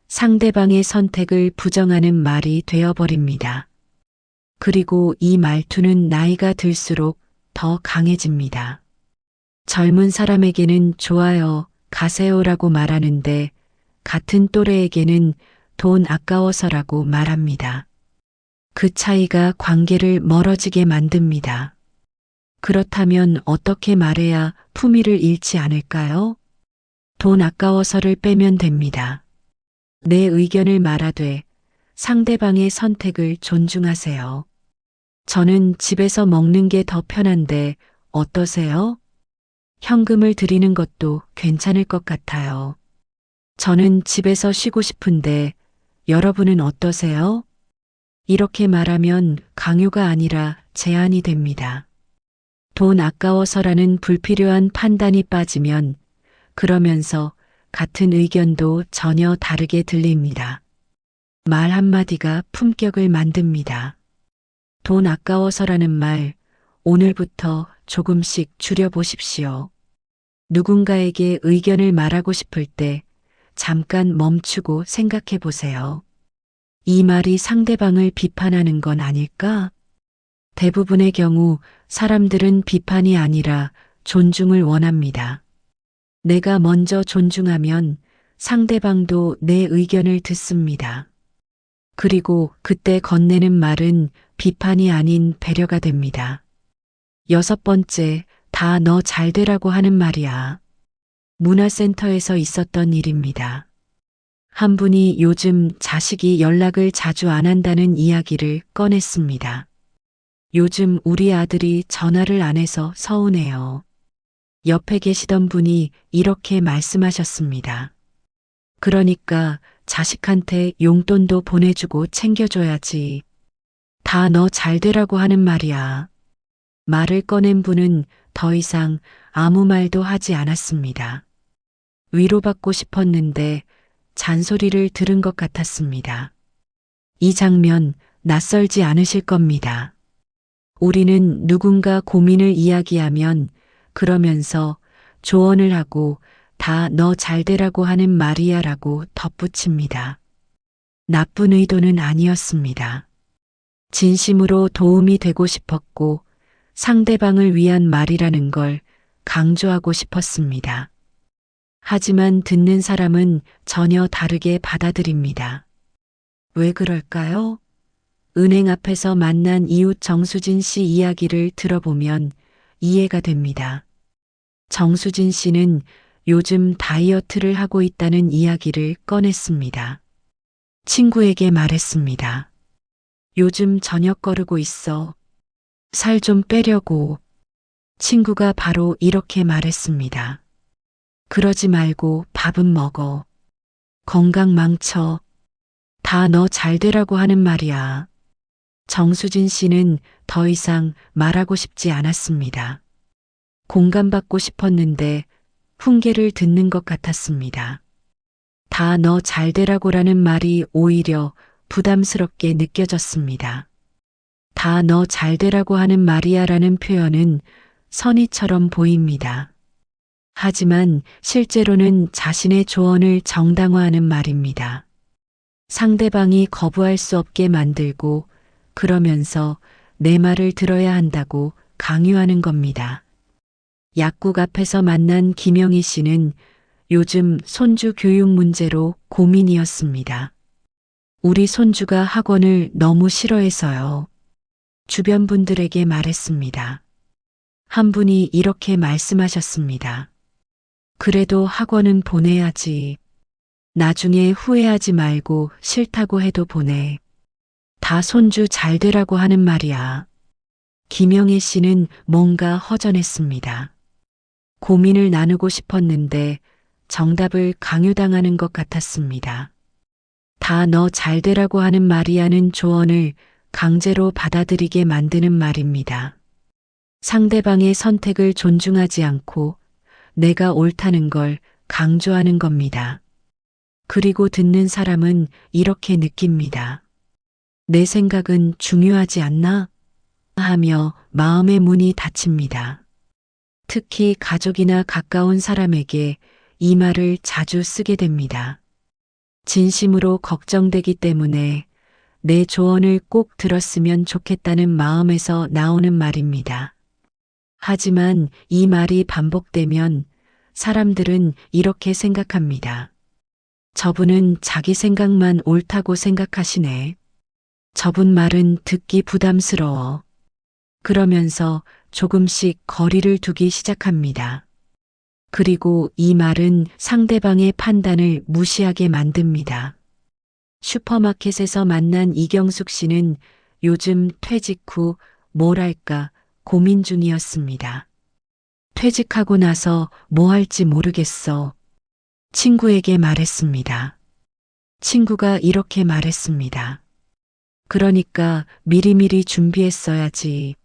상대방의 선택을 부정하는 말이 되어버립니다. 그리고 이 말투는 나이가 들수록 더 강해집니다. 젊은 사람에게는 좋아요, 가세요라고 말하는데 같은 또래에게는 돈 아까워서라고 말합니다. 그 차이가 관계를 멀어지게 만듭니다. 그렇다면 어떻게 말해야 품위를 잃지 않을까요? 돈 아까워서를 빼면 됩니다. 내 의견을 말하되 상대방의 선택을 존중하세요. 저는 집에서 먹는 게 더 편한데 어떠세요? 현금을 드리는 것도 괜찮을 것 같아요. 저는 집에서 쉬고 싶은데 여러분은 어떠세요? 이렇게 말하면 강요가 아니라 제안이 됩니다. 돈 아까워서라는 불필요한 판단이 빠지면 그러면서 같은 의견도 전혀 다르게 들립니다. 말 한마디가 품격을 만듭니다. 돈 아까워서라는 말, 오늘부터 조금씩 줄여보십시오. 누군가에게 의견을 말하고 싶을 때 잠깐 멈추고 생각해 보세요. 이 말이 상대방을 비판하는 건 아닐까? 대부분의 경우 사람들은 비판이 아니라 존중을 원합니다. 내가 먼저 존중하면 상대방도 내 의견을 듣습니다. 그리고 그때 건네는 말은 비판이 아닌 배려가 됩니다. 6번째, 다 너 잘 되라고 하는 말이야. 문화센터에서 있었던 일입니다. 한 분이 요즘 자식이 연락을 자주 안 한다는 이야기를 꺼냈습니다. 요즘 우리 아들이 전화를 안 해서 서운해요. 옆에 계시던 분이 이렇게 말씀하셨습니다. 그러니까 자식한테 용돈도 보내주고 챙겨줘야지. 다 너 잘 되라고 하는 말이야. 말을 꺼낸 분은 더 이상 아무 말도 하지 않았습니다. 위로받고 싶었는데 잔소리를 들은 것 같았습니다. 이 장면 낯설지 않으실 겁니다. 우리는 누군가 고민을 이야기하면 그러면서 조언을 하고 다 너 잘 되라고 하는 말이야 라고 덧붙입니다. 나쁜 의도는 아니었습니다. 진심으로 도움이 되고 싶었고 상대방을 위한 말이라는 걸 강조하고 싶었습니다. 하지만 듣는 사람은 전혀 다르게 받아들입니다. 왜 그럴까요? 은행 앞에서 만난 이웃 정수진 씨 이야기를 들어보면 이해가 됩니다. 정수진 씨는 요즘 다이어트를 하고 있다는 이야기를 꺼냈습니다. 친구에게 말했습니다. 요즘 저녁 거르고 있어. 살 좀 빼려고. 친구가 바로 이렇게 말했습니다. 그러지 말고 밥은 먹어. 건강 망쳐. 다 너 잘 되라고 하는 말이야. 정수진 씨는 더 이상 말하고 싶지 않았습니다. 공감받고 싶었는데 훈계를 듣는 것 같았습니다. 다 너 잘 되라고라는 말이 오히려 부담스럽게 느껴졌습니다. 다 너 잘 되라고 하는 말이야라는 표현은 선의처럼 보입니다. 하지만 실제로는 자신의 조언을 정당화하는 말입니다. 상대방이 거부할 수 없게 만들고 그러면서 내 말을 들어야 한다고 강요하는 겁니다. 약국 앞에서 만난 김영희 씨는 요즘 손주 교육 문제로 고민이었습니다. 우리 손주가 학원을 너무 싫어해서요. 주변 분들에게 말했습니다. 한 분이 이렇게 말씀하셨습니다. 그래도 학원은 보내야지. 나중에 후회하지 말고 싫다고 해도 보내. 다 손주 잘 되라고 하는 말이야. 김영애 씨는 뭔가 허전했습니다. 고민을 나누고 싶었는데 정답을 강요당하는 것 같았습니다. 다 너 잘되라고 하는 마리아는 조언을 강제로 받아들이게 만드는 말입니다. 상대방의 선택을 존중하지 않고 내가 옳다는 걸 강조하는 겁니다. 그리고 듣는 사람은 이렇게 느낍니다. 내 생각은 중요하지 않나? 하며 마음의 문이 닫힙니다. 특히 가족이나 가까운 사람에게 이 말을 자주 쓰게 됩니다. 진심으로 걱정되기 때문에 내 조언을 꼭 들었으면 좋겠다는 마음에서 나오는 말입니다. 하지만 이 말이 반복되면 사람들은 이렇게 생각합니다. 저분은 자기 생각만 옳다고 생각하시네. 저분 말은 듣기 부담스러워. 그러면서 조금씩 거리를 두기 시작합니다. 그리고 이 말은 상대방의 판단을 무시하게 만듭니다. 슈퍼마켓에서 만난 이경숙 씨는 요즘 퇴직 후 뭘 할까 고민 중이었습니다. 퇴직하고 나서 뭐 할지 모르겠어. 친구에게 말했습니다. 친구가 이렇게 말했습니다. 그러니까 미리미리 준비했어야지.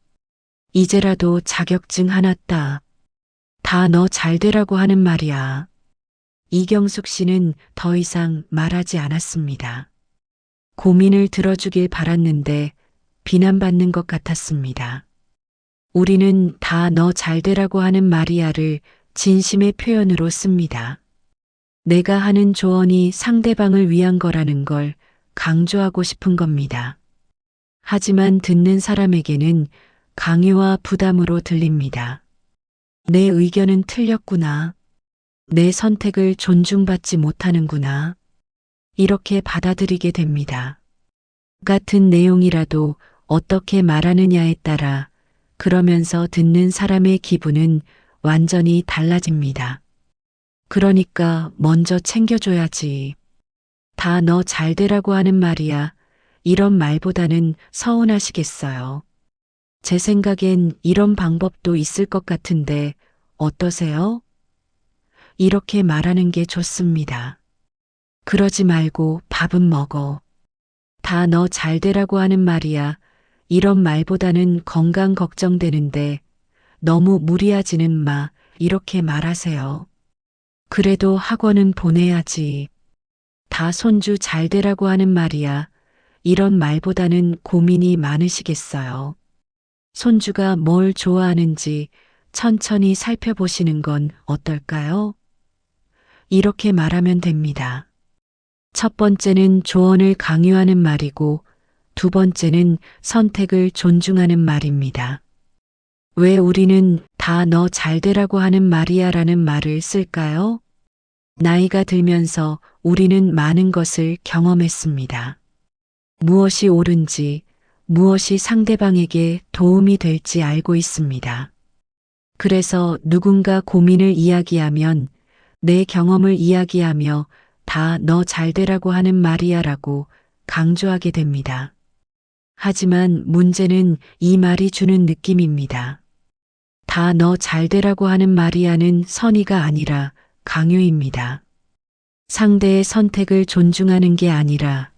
이제라도 자격증 하나 따. 다 너 잘되라고 하는 말이야. 이경숙 씨는 더 이상 말하지 않았습니다. 고민을 들어주길 바랐는데 비난받는 것 같았습니다. 우리는 다 너 잘되라고 하는 마리아를 진심의 표현으로 씁니다. 내가 하는 조언이 상대방을 위한 거라는 걸 강조하고 싶은 겁니다. 하지만 듣는 사람에게는 강요와 부담으로 들립니다. 내 의견은 틀렸구나. 내 선택을 존중받지 못하는구나. 이렇게 받아들이게 됩니다. 같은 내용이라도 어떻게 말하느냐에 따라 그러면서 듣는 사람의 기분은 완전히 달라집니다. 그러니까 먼저 챙겨줘야지. 다 너 잘되라고 하는 말이야. 이런 말보다는 서운하시겠어요. 제 생각엔 이런 방법도 있을 것 같은데 어떠세요? 이렇게 말하는 게 좋습니다. 그러지 말고 밥은 먹어. 다 너 잘되라고 하는 말이야. 이런 말보다는 건강 걱정되는데 너무 무리하지는 마. 이렇게 말하세요. 그래도 학원은 보내야지. 다 손주 잘되라고 하는 말이야. 이런 말보다는 고민이 많으시겠어요. 손주가 뭘 좋아하는지 천천히 살펴보시는 건 어떨까요? 이렇게 말하면 됩니다. 첫 번째는 조언을 강요하는 말이고 두 번째는 선택을 존중하는 말입니다. 왜 우리는 다 너 잘되라고 하는 말이야라는 말을 쓸까요? 나이가 들면서 우리는 많은 것을 경험했습니다. 무엇이 옳은지, 무엇이 상대방에게 도움이 될지 알고 있습니다. 그래서 누군가 고민을 이야기하면 내 경험을 이야기하며 다 너 잘되라고 하는 말이야라고 강조하게 됩니다. 하지만 문제는 이 말이 주는 느낌입니다. 다 너 잘되라고 하는 말이야는 선의가 아니라 강요입니다. 상대의 선택을 존중하는 게 아니라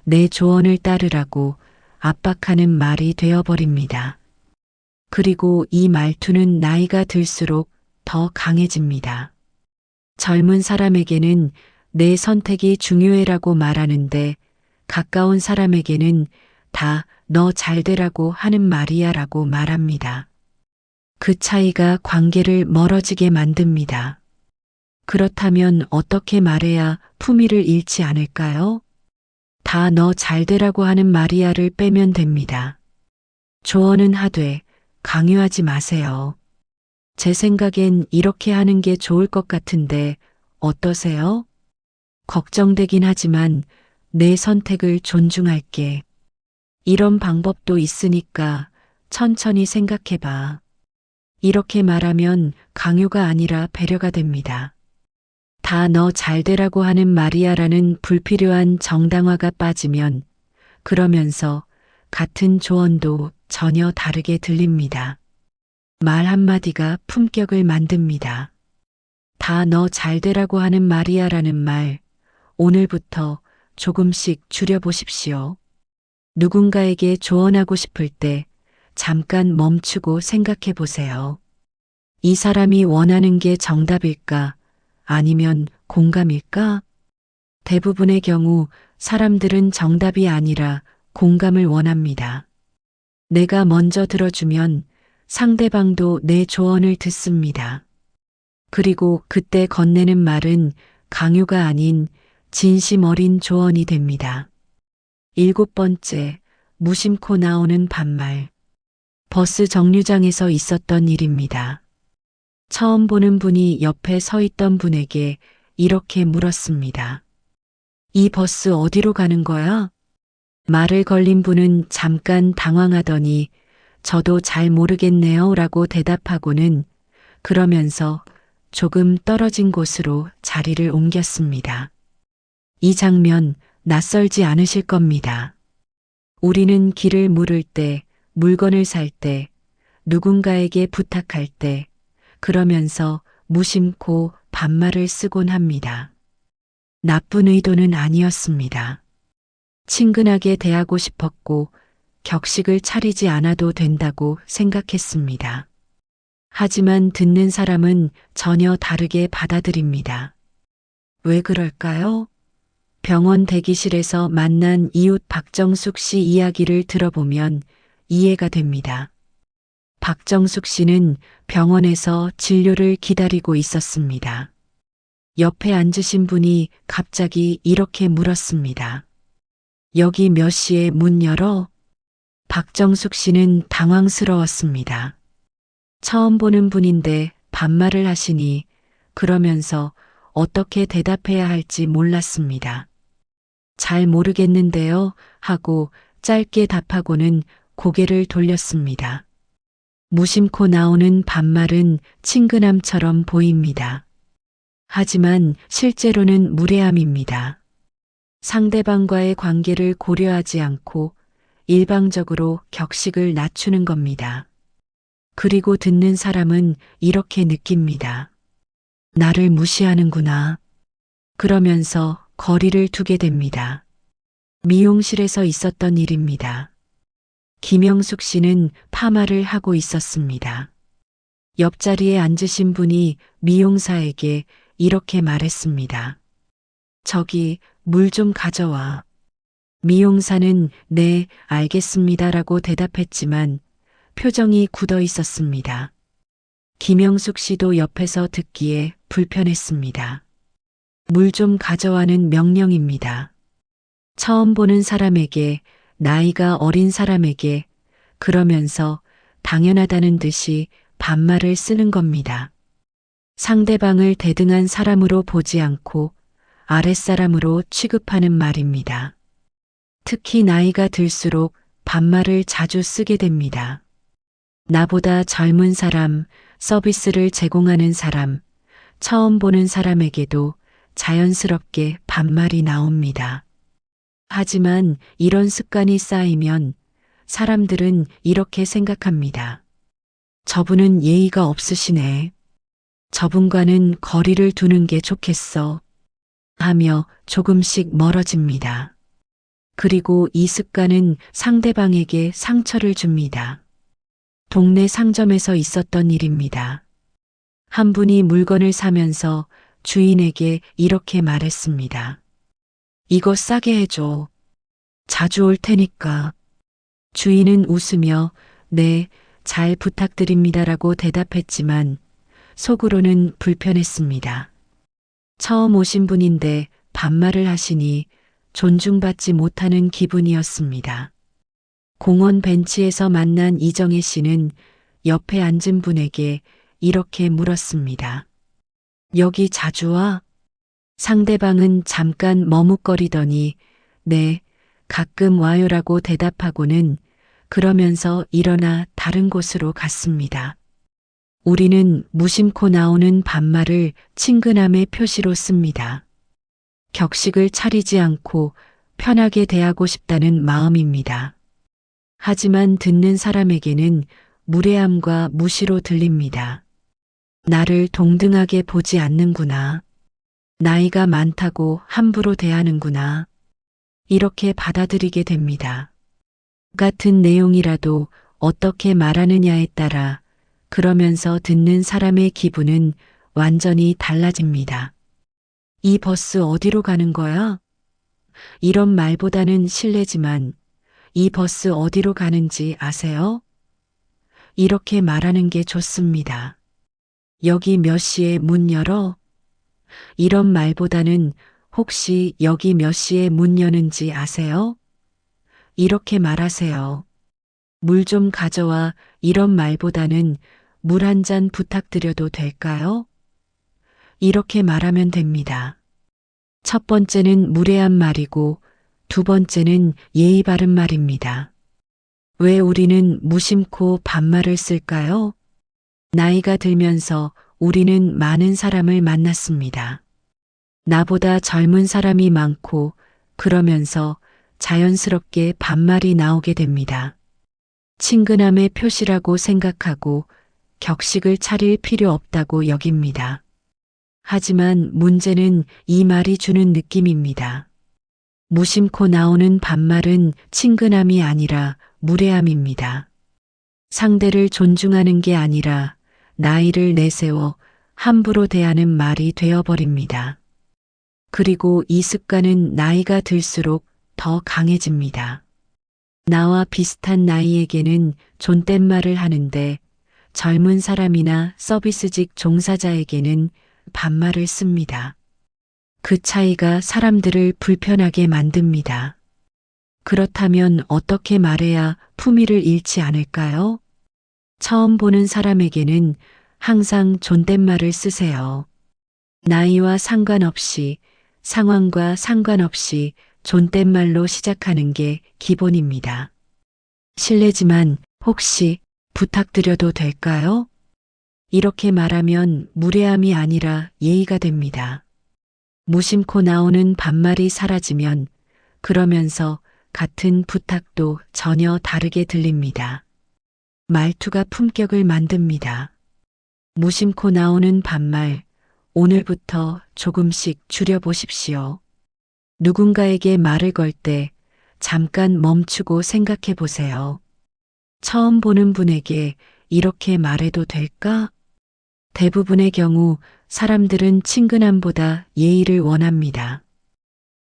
내 조언을 따르라고 압박하는 말이 되어버립니다. 그리고 이 말투는 나이가 들수록 더 강해집니다. 젊은 사람에게는 내 선택이 중요해라고 말하는데 가까운 사람에게는 다 너 잘되라고 하는 말이야라고 말합니다. 그 차이가 관계를 멀어지게 만듭니다. 그렇다면 어떻게 말해야 품위를 잃지 않을까요? 다 너 잘되라고 하는 마리아를 빼면 됩니다. 조언은 하되 강요하지 마세요. 제 생각엔 이렇게 하는 게 좋을 것 같은데 어떠세요? 걱정되긴 하지만 내 선택을 존중할게. 이런 방법도 있으니까 천천히 생각해봐. 이렇게 말하면 강요가 아니라 배려가 됩니다. 다 너 잘되라고 하는 마리아라는 불필요한 정당화가 빠지면 그러면서 같은 조언도 전혀 다르게 들립니다. 말 한마디가 품격을 만듭니다. 다 너 잘되라고 하는 말이야라는 말, 오늘부터 조금씩 줄여보십시오. 누군가에게 조언하고 싶을 때 잠깐 멈추고 생각해 보세요. 이 사람이 원하는 게 정답일까? 아니면 공감일까? 대부분의 경우 사람들은 정답이 아니라 공감을 원합니다. 내가 먼저 들어주면 상대방도 내 조언을 듣습니다. 그리고 그때 건네는 말은 강요가 아닌 진심 어린 조언이 됩니다. 7번째, 무심코 나오는 반말. 버스 정류장에서 있었던 일입니다. 처음 보는 분이 옆에 서 있던 분에게 이렇게 물었습니다. 이 버스 어디로 가는 거야? 말을 걸린 분은 잠깐 당황하더니 저도 잘 모르겠네요 라고 대답하고는 그러면서 조금 떨어진 곳으로 자리를 옮겼습니다. 이 장면 낯설지 않으실 겁니다. 우리는 길을 물을 때, 물건을 살 때, 누군가에게 부탁할 때, 그러면서 무심코 반말을 쓰곤 합니다. 나쁜 의도는 아니었습니다. 친근하게 대하고 싶었고 격식을 차리지 않아도 된다고 생각했습니다. 하지만 듣는 사람은 전혀 다르게 받아들입니다. 왜 그럴까요? 병원 대기실에서 만난 이웃 박정숙 씨 이야기를 들어보면 이해가 됩니다. 박정숙 씨는 병원에서 진료를 기다리고 있었습니다. 옆에 앉으신 분이 갑자기 이렇게 물었습니다. 여기 몇 시에 문 열어? 박정숙 씨는 당황스러웠습니다. 처음 보는 분인데 반말을 하시니 그러면서 어떻게 대답해야 할지 몰랐습니다. 잘 모르겠는데요 하고 짧게 답하고는 고개를 돌렸습니다. 무심코 나오는 반말은 친근함처럼 보입니다. 하지만 실제로는 무례함입니다. 상대방과의 관계를 고려하지 않고 일방적으로 격식을 낮추는 겁니다. 그리고 듣는 사람은 이렇게 느낍니다. 나를 무시하는구나. 그러면서 거리를 두게 됩니다. 미용실에서 있었던 일입니다. 김영숙 씨는 파마를 하고 있었습니다. 옆자리에 앉으신 분이 미용사에게 이렇게 말했습니다. 저기 물 좀 가져와. 미용사는 네, 알겠습니다라고 대답했지만 표정이 굳어 있었습니다. 김영숙 씨도 옆에서 듣기에 불편했습니다. 물 좀 가져와는 명령입니다. 처음 보는 사람에게, 나이가 어린 사람에게, 그러면서 당연하다는 듯이 반말을 쓰는 겁니다. 상대방을 대등한 사람으로 보지 않고 아랫사람으로 취급하는 말입니다. 특히 나이가 들수록 반말을 자주 쓰게 됩니다. 나보다 젊은 사람, 서비스를 제공하는 사람, 처음 보는 사람에게도 자연스럽게 반말이 나옵니다. 하지만 이런 습관이 쌓이면 사람들은 이렇게 생각합니다. 저분은 예의가 없으시네. 저분과는 거리를 두는 게 좋겠어. 하며 조금씩 멀어집니다. 그리고 이 습관은 상대방에게 상처를 줍니다. 동네 상점에서 있었던 일입니다. 한 분이 물건을 사면서 주인에게 이렇게 말했습니다. 이거 싸게 해줘. 자주 올 테니까. 주인은 웃으며 네, 잘 부탁드립니다라고 대답했지만 속으로는 불편했습니다. 처음 오신 분인데 반말을 하시니 존중받지 못하는 기분이었습니다. 공원 벤치에서 만난 이정혜 씨는 옆에 앉은 분에게 이렇게 물었습니다. 여기 자주 와? 상대방은 잠깐 머뭇거리더니 네, 가끔 와요라고 대답하고는 그러면서 일어나 다른 곳으로 갔습니다. 우리는 무심코 나오는 반말을 친근함의 표시로 씁니다. 격식을 차리지 않고 편하게 대하고 싶다는 마음입니다. 하지만 듣는 사람에게는 무례함과 무시로 들립니다. 나를 동등하게 보지 않는구나. 나이가 많다고 함부로 대하는구나. 이렇게 받아들이게 됩니다. 같은 내용이라도 어떻게 말하느냐에 따라 그러면서 듣는 사람의 기분은 완전히 달라집니다. 이 버스 어디로 가는 거야? 이런 말보다는 실례지만 이 버스 어디로 가는지 아세요? 이렇게 말하는 게 좋습니다. 여기 몇 시에 문 열어? 이런 말보다는 혹시 여기 몇 시에 문 여는지 아세요? 이렇게 말하세요. 물 좀 가져와. 이런 말보다는 물 한 잔 부탁드려도 될까요? 이렇게 말하면 됩니다. 첫 번째는 무례한 말이고 두 번째는 예의 바른 말입니다. 왜 우리는 무심코 반말을 쓸까요? 나이가 들면서 우리는 많은 사람을 만났습니다. 나보다 젊은 사람이 많고 그러면서 자연스럽게 반말이 나오게 됩니다. 친근함의 표시라고 생각하고 격식을 차릴 필요 없다고 여깁니다. 하지만 문제는 이 말이 주는 느낌입니다. 무심코 나오는 반말은 친근함이 아니라 무례함입니다. 상대를 존중하는 게 아니라 나이를 내세워 함부로 대하는 말이 되어버립니다. 그리고 이 습관은 나이가 들수록 더 강해집니다. 나와 비슷한 나이에게는 존댓말을 하는데 젊은 사람이나 서비스직 종사자에게는 반말을 씁니다. 그 차이가 사람들을 불편하게 만듭니다. 그렇다면 어떻게 말해야 품위를 잃지 않을까요? 처음 보는 사람에게는 항상 존댓말을 쓰세요. 나이와 상관없이, 상황과 상관없이 존댓말로 시작하는 게 기본입니다. 실례지만 혹시 부탁드려도 될까요? 이렇게 말하면 무례함이 아니라 예의가 됩니다. 무심코 나오는 반말이 사라지면 그러면서 같은 부탁도 전혀 다르게 들립니다. 말투가 품격을 만듭니다. 무심코 나오는 반말, 오늘부터 조금씩 줄여보십시오. 누군가에게 말을 걸 때 잠깐 멈추고 생각해 보세요. 처음 보는 분에게 이렇게 말해도 될까? 대부분의 경우 사람들은 친근함보다 예의를 원합니다.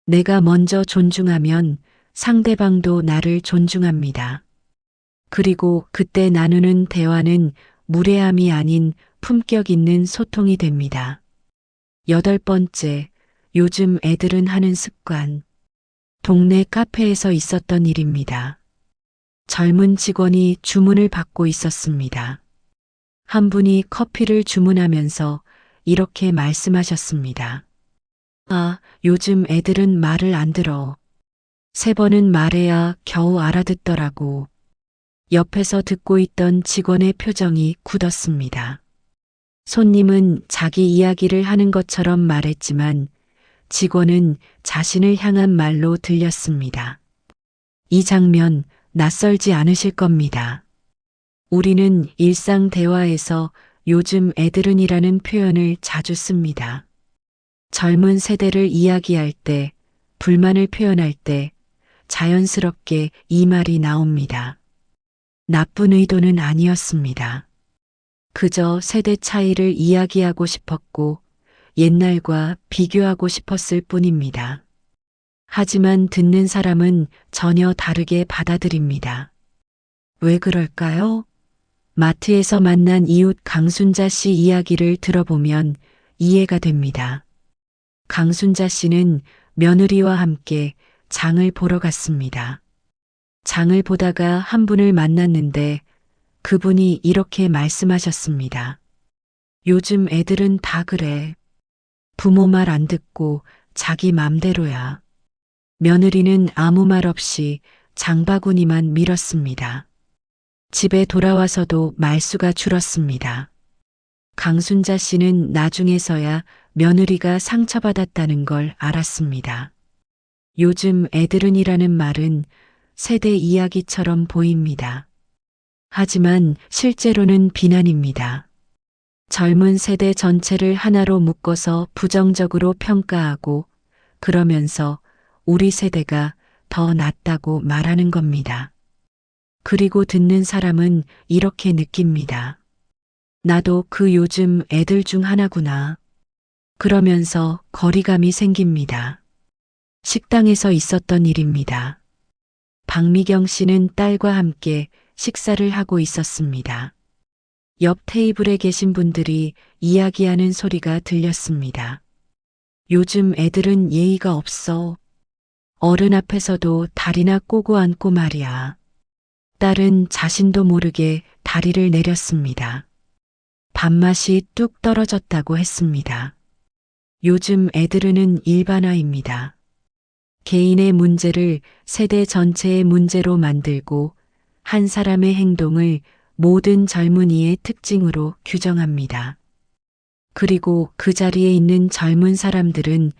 내가 먼저 존중하면 상대방도 나를 존중합니다. 그리고 그때 나누는 대화는 무례함이 아닌 품격 있는 소통이 됩니다. 8번째, 요즘 애들은 하는 습관. 동네 카페에서 있었던 일입니다. 젊은 직원이 주문을 받고 있었습니다. 한 분이 커피를 주문하면서 이렇게 말씀하셨습니다. 아, 요즘 애들은 말을 안 들어. 3번은 말해야 겨우 알아듣더라고. 옆에서 듣고 있던 직원의 표정이 굳었습니다. 손님은 자기 이야기를 하는 것처럼 말했지만 직원은 자신을 향한 말로 들렸습니다. 이 장면 낯설지 않으실 겁니다. 우리는 일상 대화에서 요즘 애들은이라는 표현을 자주 씁니다. 젊은 세대를 이야기할 때, 불만을 표현할 때 자연스럽게 이 말이 나옵니다. 나쁜 의도는 아니었습니다. 그저 세대 차이를 이야기하고 싶었고 옛날과 비교하고 싶었을 뿐입니다. 하지만 듣는 사람은 전혀 다르게 받아들입니다. 왜 그럴까요? 마트에서 만난 이웃 강순자 씨 이야기를 들어보면 이해가 됩니다. 강순자 씨는 며느리와 함께 장을 보러 갔습니다. 장을 보다가 한 분을 만났는데 그분이 이렇게 말씀하셨습니다. 요즘 애들은 다 그래. 부모 말 안 듣고 자기 맘대로야. 며느리는 아무 말 없이 장바구니만 밀었습니다. 집에 돌아와서도 말수가 줄었습니다. 강순자 씨는 나중에서야 며느리가 상처받았다는 걸 알았습니다. 요즘 애들은이라는 말은 세대 이야기처럼 보입니다. 하지만 실제로는 비난입니다. 젊은 세대 전체를 하나로 묶어서 부정적으로 평가하고 그러면서 우리 세대가 더 낫다고 말하는 겁니다. 그리고 듣는 사람은 이렇게 느낍니다. 나도 그 요즘 애들 중 하나구나. 그러면서 거리감이 생깁니다. 식당에서 있었던 일입니다. 박미경 씨는 딸과 함께 식사를 하고 있었습니다. 옆 테이블에 계신 분들이 이야기하는 소리가 들렸습니다. 요즘 애들은 예의가 없어. 어른 앞에서도 다리나 꼬고 앉고 말이야. 딸은 자신도 모르게 다리를 내렸습니다. 밥맛이 뚝 떨어졌다고 했습니다. 요즘 애들은 일반화입니다. 개인의 문제를 세대 전체의 문제로 만들고 한 사람의 행동을 모든 젊은이의 특징으로 규정합니다. 그리고 그 자리에 있는 젊은 사람들은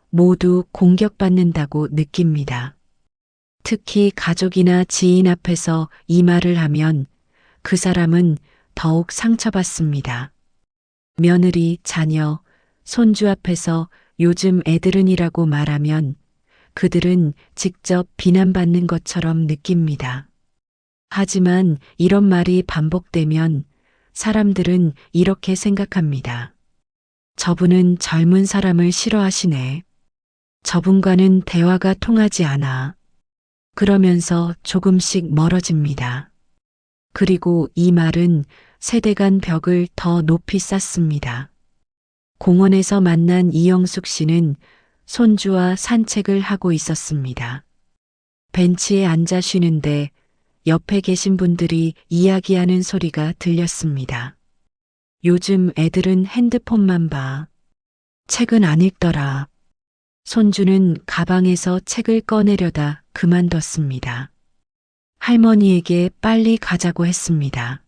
모두 공격받는다고 느낍니다. 특히 가족이나 지인 앞에서 이 말을 하면 그 사람은 더욱 상처받습니다. 며느리, 자녀, 손주 앞에서 요즘 애들은이라고 말하면 그들은 직접 비난받는 것처럼 느낍니다. 하지만 이런 말이 반복되면 사람들은 이렇게 생각합니다. 저분은 젊은 사람을 싫어하시네. 저분과는 대화가 통하지 않아. 그러면서 조금씩 멀어집니다. 그리고 이 말은 세대 간 벽을 더 높이 쌓습니다. 공원에서 만난 이영숙 씨는 손주와 산책을 하고 있었습니다. 벤치에 앉아 쉬는데 옆에 계신 분들이 이야기하는 소리가 들렸습니다. 요즘 애들은 핸드폰만 봐. 책은 안 읽더라. 손주는 가방에서 책을 꺼내려다 그만뒀습니다. 할머니에게 빨리 가자고 했습니다.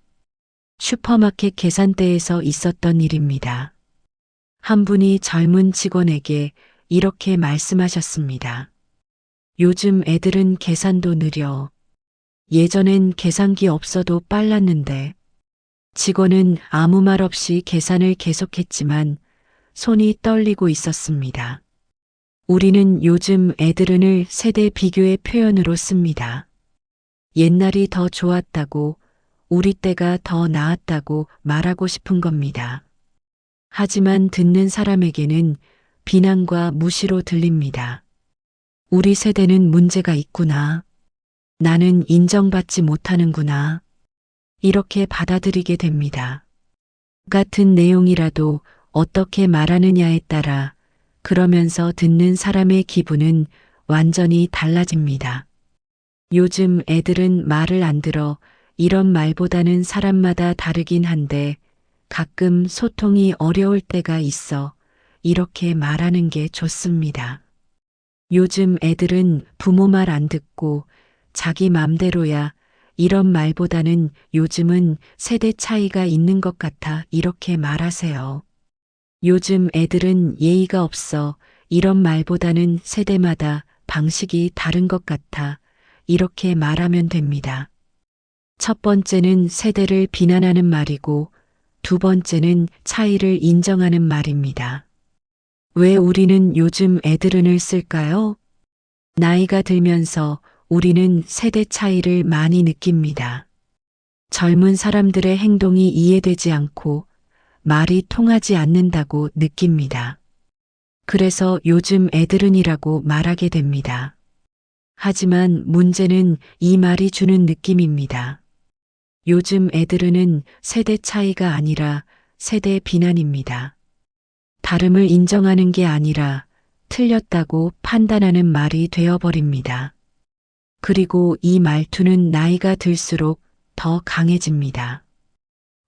슈퍼마켓 계산대에서 있었던 일입니다. 한 분이 젊은 직원에게 이렇게 말씀하셨습니다. 요즘 애들은 계산도 느려. 예전엔 계산기 없어도 빨랐는데. 직원은 아무 말 없이 계산을 계속했지만 손이 떨리고 있었습니다. 우리는 요즘 애들은을 세대 비교의 표현으로 씁니다. 옛날이 더 좋았다고, 우리 때가 더 나았다고 말하고 싶은 겁니다. 하지만 듣는 사람에게는 비난과 무시로 들립니다. 우리 세대는 문제가 있구나. 나는 인정받지 못하는구나. 이렇게 받아들이게 됩니다. 같은 내용이라도 어떻게 말하느냐에 따라 그러면서 듣는 사람의 기분은 완전히 달라집니다. 요즘 애들은 말을 안 들어 이런 말보다는 사람마다 다르긴 한데 가끔 소통이 어려울 때가 있어 이렇게 말하는 게 좋습니다. 요즘 애들은 부모 말 안 듣고 자기 맘대로야 이런 말보다는 요즘은 세대 차이가 있는 것 같아 이렇게 말하세요. 요즘 애들은 예의가 없어 이런 말보다는 세대마다 방식이 다른 것 같아 이렇게 말하면 됩니다. 첫 번째는 세대를 비난하는 말이고 두 번째는 차이를 인정하는 말입니다. 왜 우리는 요즘 애들은을 쓸까요? 나이가 들면서 우리는 세대 차이를 많이 느낍니다. 젊은 사람들의 행동이 이해되지 않고 말이 통하지 않는다고 느낍니다. 그래서 요즘 애들은이라고 말하게 됩니다. 하지만 문제는 이 말이 주는 느낌입니다. 요즘 애들은은 세대 차이가 아니라 세대 비난입니다. 다름을 인정하는 게 아니라 틀렸다고 판단하는 말이 되어버립니다. 그리고 이 말투는 나이가 들수록 더 강해집니다.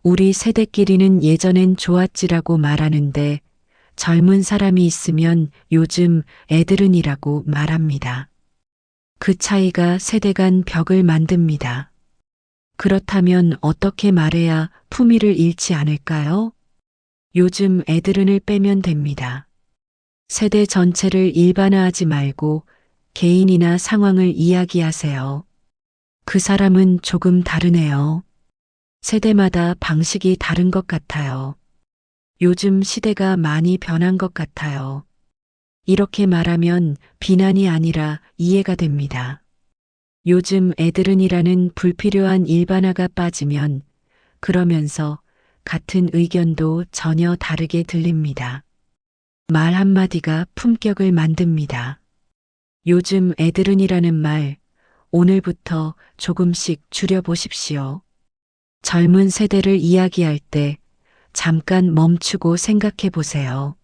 우리 세대끼리는 예전엔 좋았지라고 말하는데 젊은 사람이 있으면 요즘 애들은이라고 말합니다. 그 차이가 세대 간 벽을 만듭니다. 그렇다면 어떻게 말해야 품위를 잃지 않을까요? 요즘 애들은을 빼면 됩니다. 세대 전체를 일반화하지 말고 개인이나 상황을 이야기하세요. 그 사람은 조금 다르네요. 세대마다 방식이 다른 것 같아요. 요즘 시대가 많이 변한 것 같아요. 이렇게 말하면 비난이 아니라 이해가 됩니다. 요즘 애들은이라는 불필요한 일반화가 빠지면 그러면서 같은 의견도 전혀 다르게 들립니다. 말 한마디가 품격을 만듭니다. 요즘 애들은이라는 말 오늘부터 조금씩 줄여보십시오. 젊은 세대를 이야기할 때 잠깐 멈추고 생각해 보세요.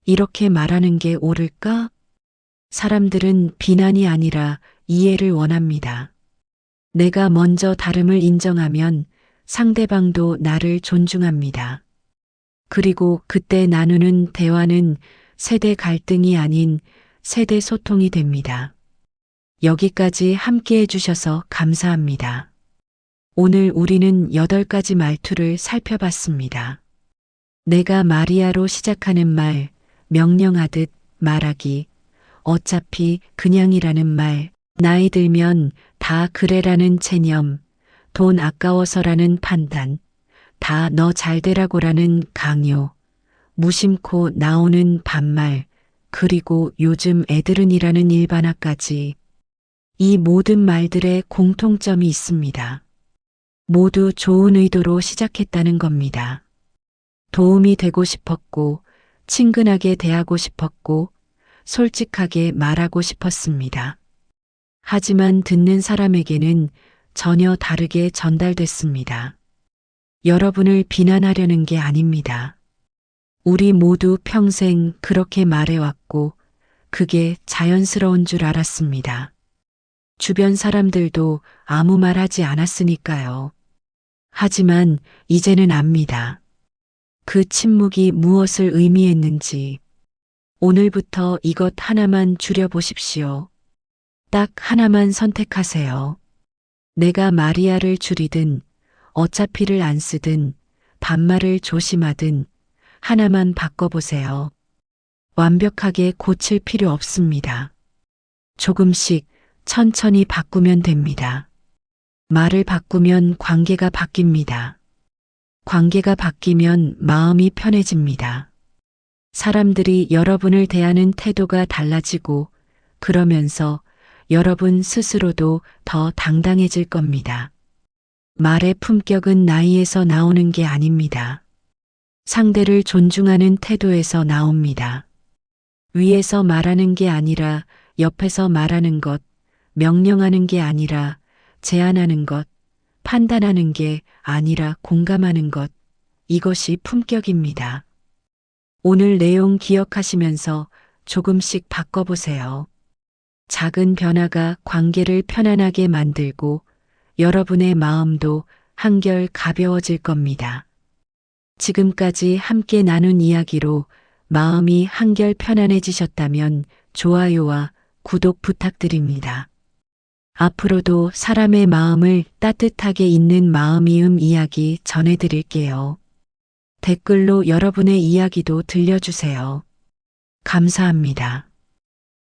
이렇게 말하는 게 옳을까? 사람들은 비난이 아니라 이해를 원합니다. 내가 먼저 다름을 인정하면 상대방도 나를 존중합니다. 그리고 그때 나누는 대화는 세대 갈등이 아닌 세대 소통이 됩니다. 여기까지 함께 해주셔서 감사합니다. 오늘 우리는 8가지 말투를 살펴봤습니다. 내가 마리아로 시작하는 말, 명령하듯 말하기, 어차피 그냥이라는 말, 나이 들면 다 그래라는 체념, 돈 아까워서라는 판단, 다 너 잘되라고라는 강요, 무심코 나오는 반말, 그리고 요즘 애들은이라는 일반화까지 이 모든 말들의 공통점이 있습니다. 모두 좋은 의도로 시작했다는 겁니다. 도움이 되고 싶었고, 친근하게 대하고 싶었고, 솔직하게 말하고 싶었습니다. 하지만 듣는 사람에게는 전혀 다르게 전달됐습니다. 여러분을 비난하려는 게 아닙니다. 우리 모두 평생 그렇게 말해왔고, 그게 자연스러운 줄 알았습니다. 주변 사람들도 아무 말 하지 않았으니까요. 하지만 이제는 압니다. 그 침묵이 무엇을 의미했는지. 오늘부터 이것 하나만 줄여보십시오. 딱 하나만 선택하세요. 내가 마리아를 줄이든 어차피를 안 쓰든 반말을 조심하든 하나만 바꿔보세요. 완벽하게 고칠 필요 없습니다. 조금씩 천천히 바꾸면 됩니다. 말을 바꾸면 관계가 바뀝니다. 관계가 바뀌면 마음이 편해집니다. 사람들이 여러분을 대하는 태도가 달라지고 그러면서 여러분 스스로도 더 당당해질 겁니다. 말의 품격은 나이에서 나오는 게 아닙니다. 상대를 존중하는 태도에서 나옵니다. 위에서 말하는 게 아니라 옆에서 말하는 것, 명령하는 게 아니라 제안하는 것, 판단하는 게 아니라 공감하는 것, 이것이 품격입니다. 오늘 내용 기억하시면서 조금씩 바꿔보세요. 작은 변화가 관계를 편안하게 만들고 여러분의 마음도 한결 가벼워질 겁니다. 지금까지 함께 나눈 이야기로 마음이 한결 편안해지셨다면 좋아요와 구독 부탁드립니다. 앞으로도 사람의 마음을 따뜻하게 잇는 마음이음 이야기 전해드릴게요. 댓글로 여러분의 이야기도 들려주세요. 감사합니다.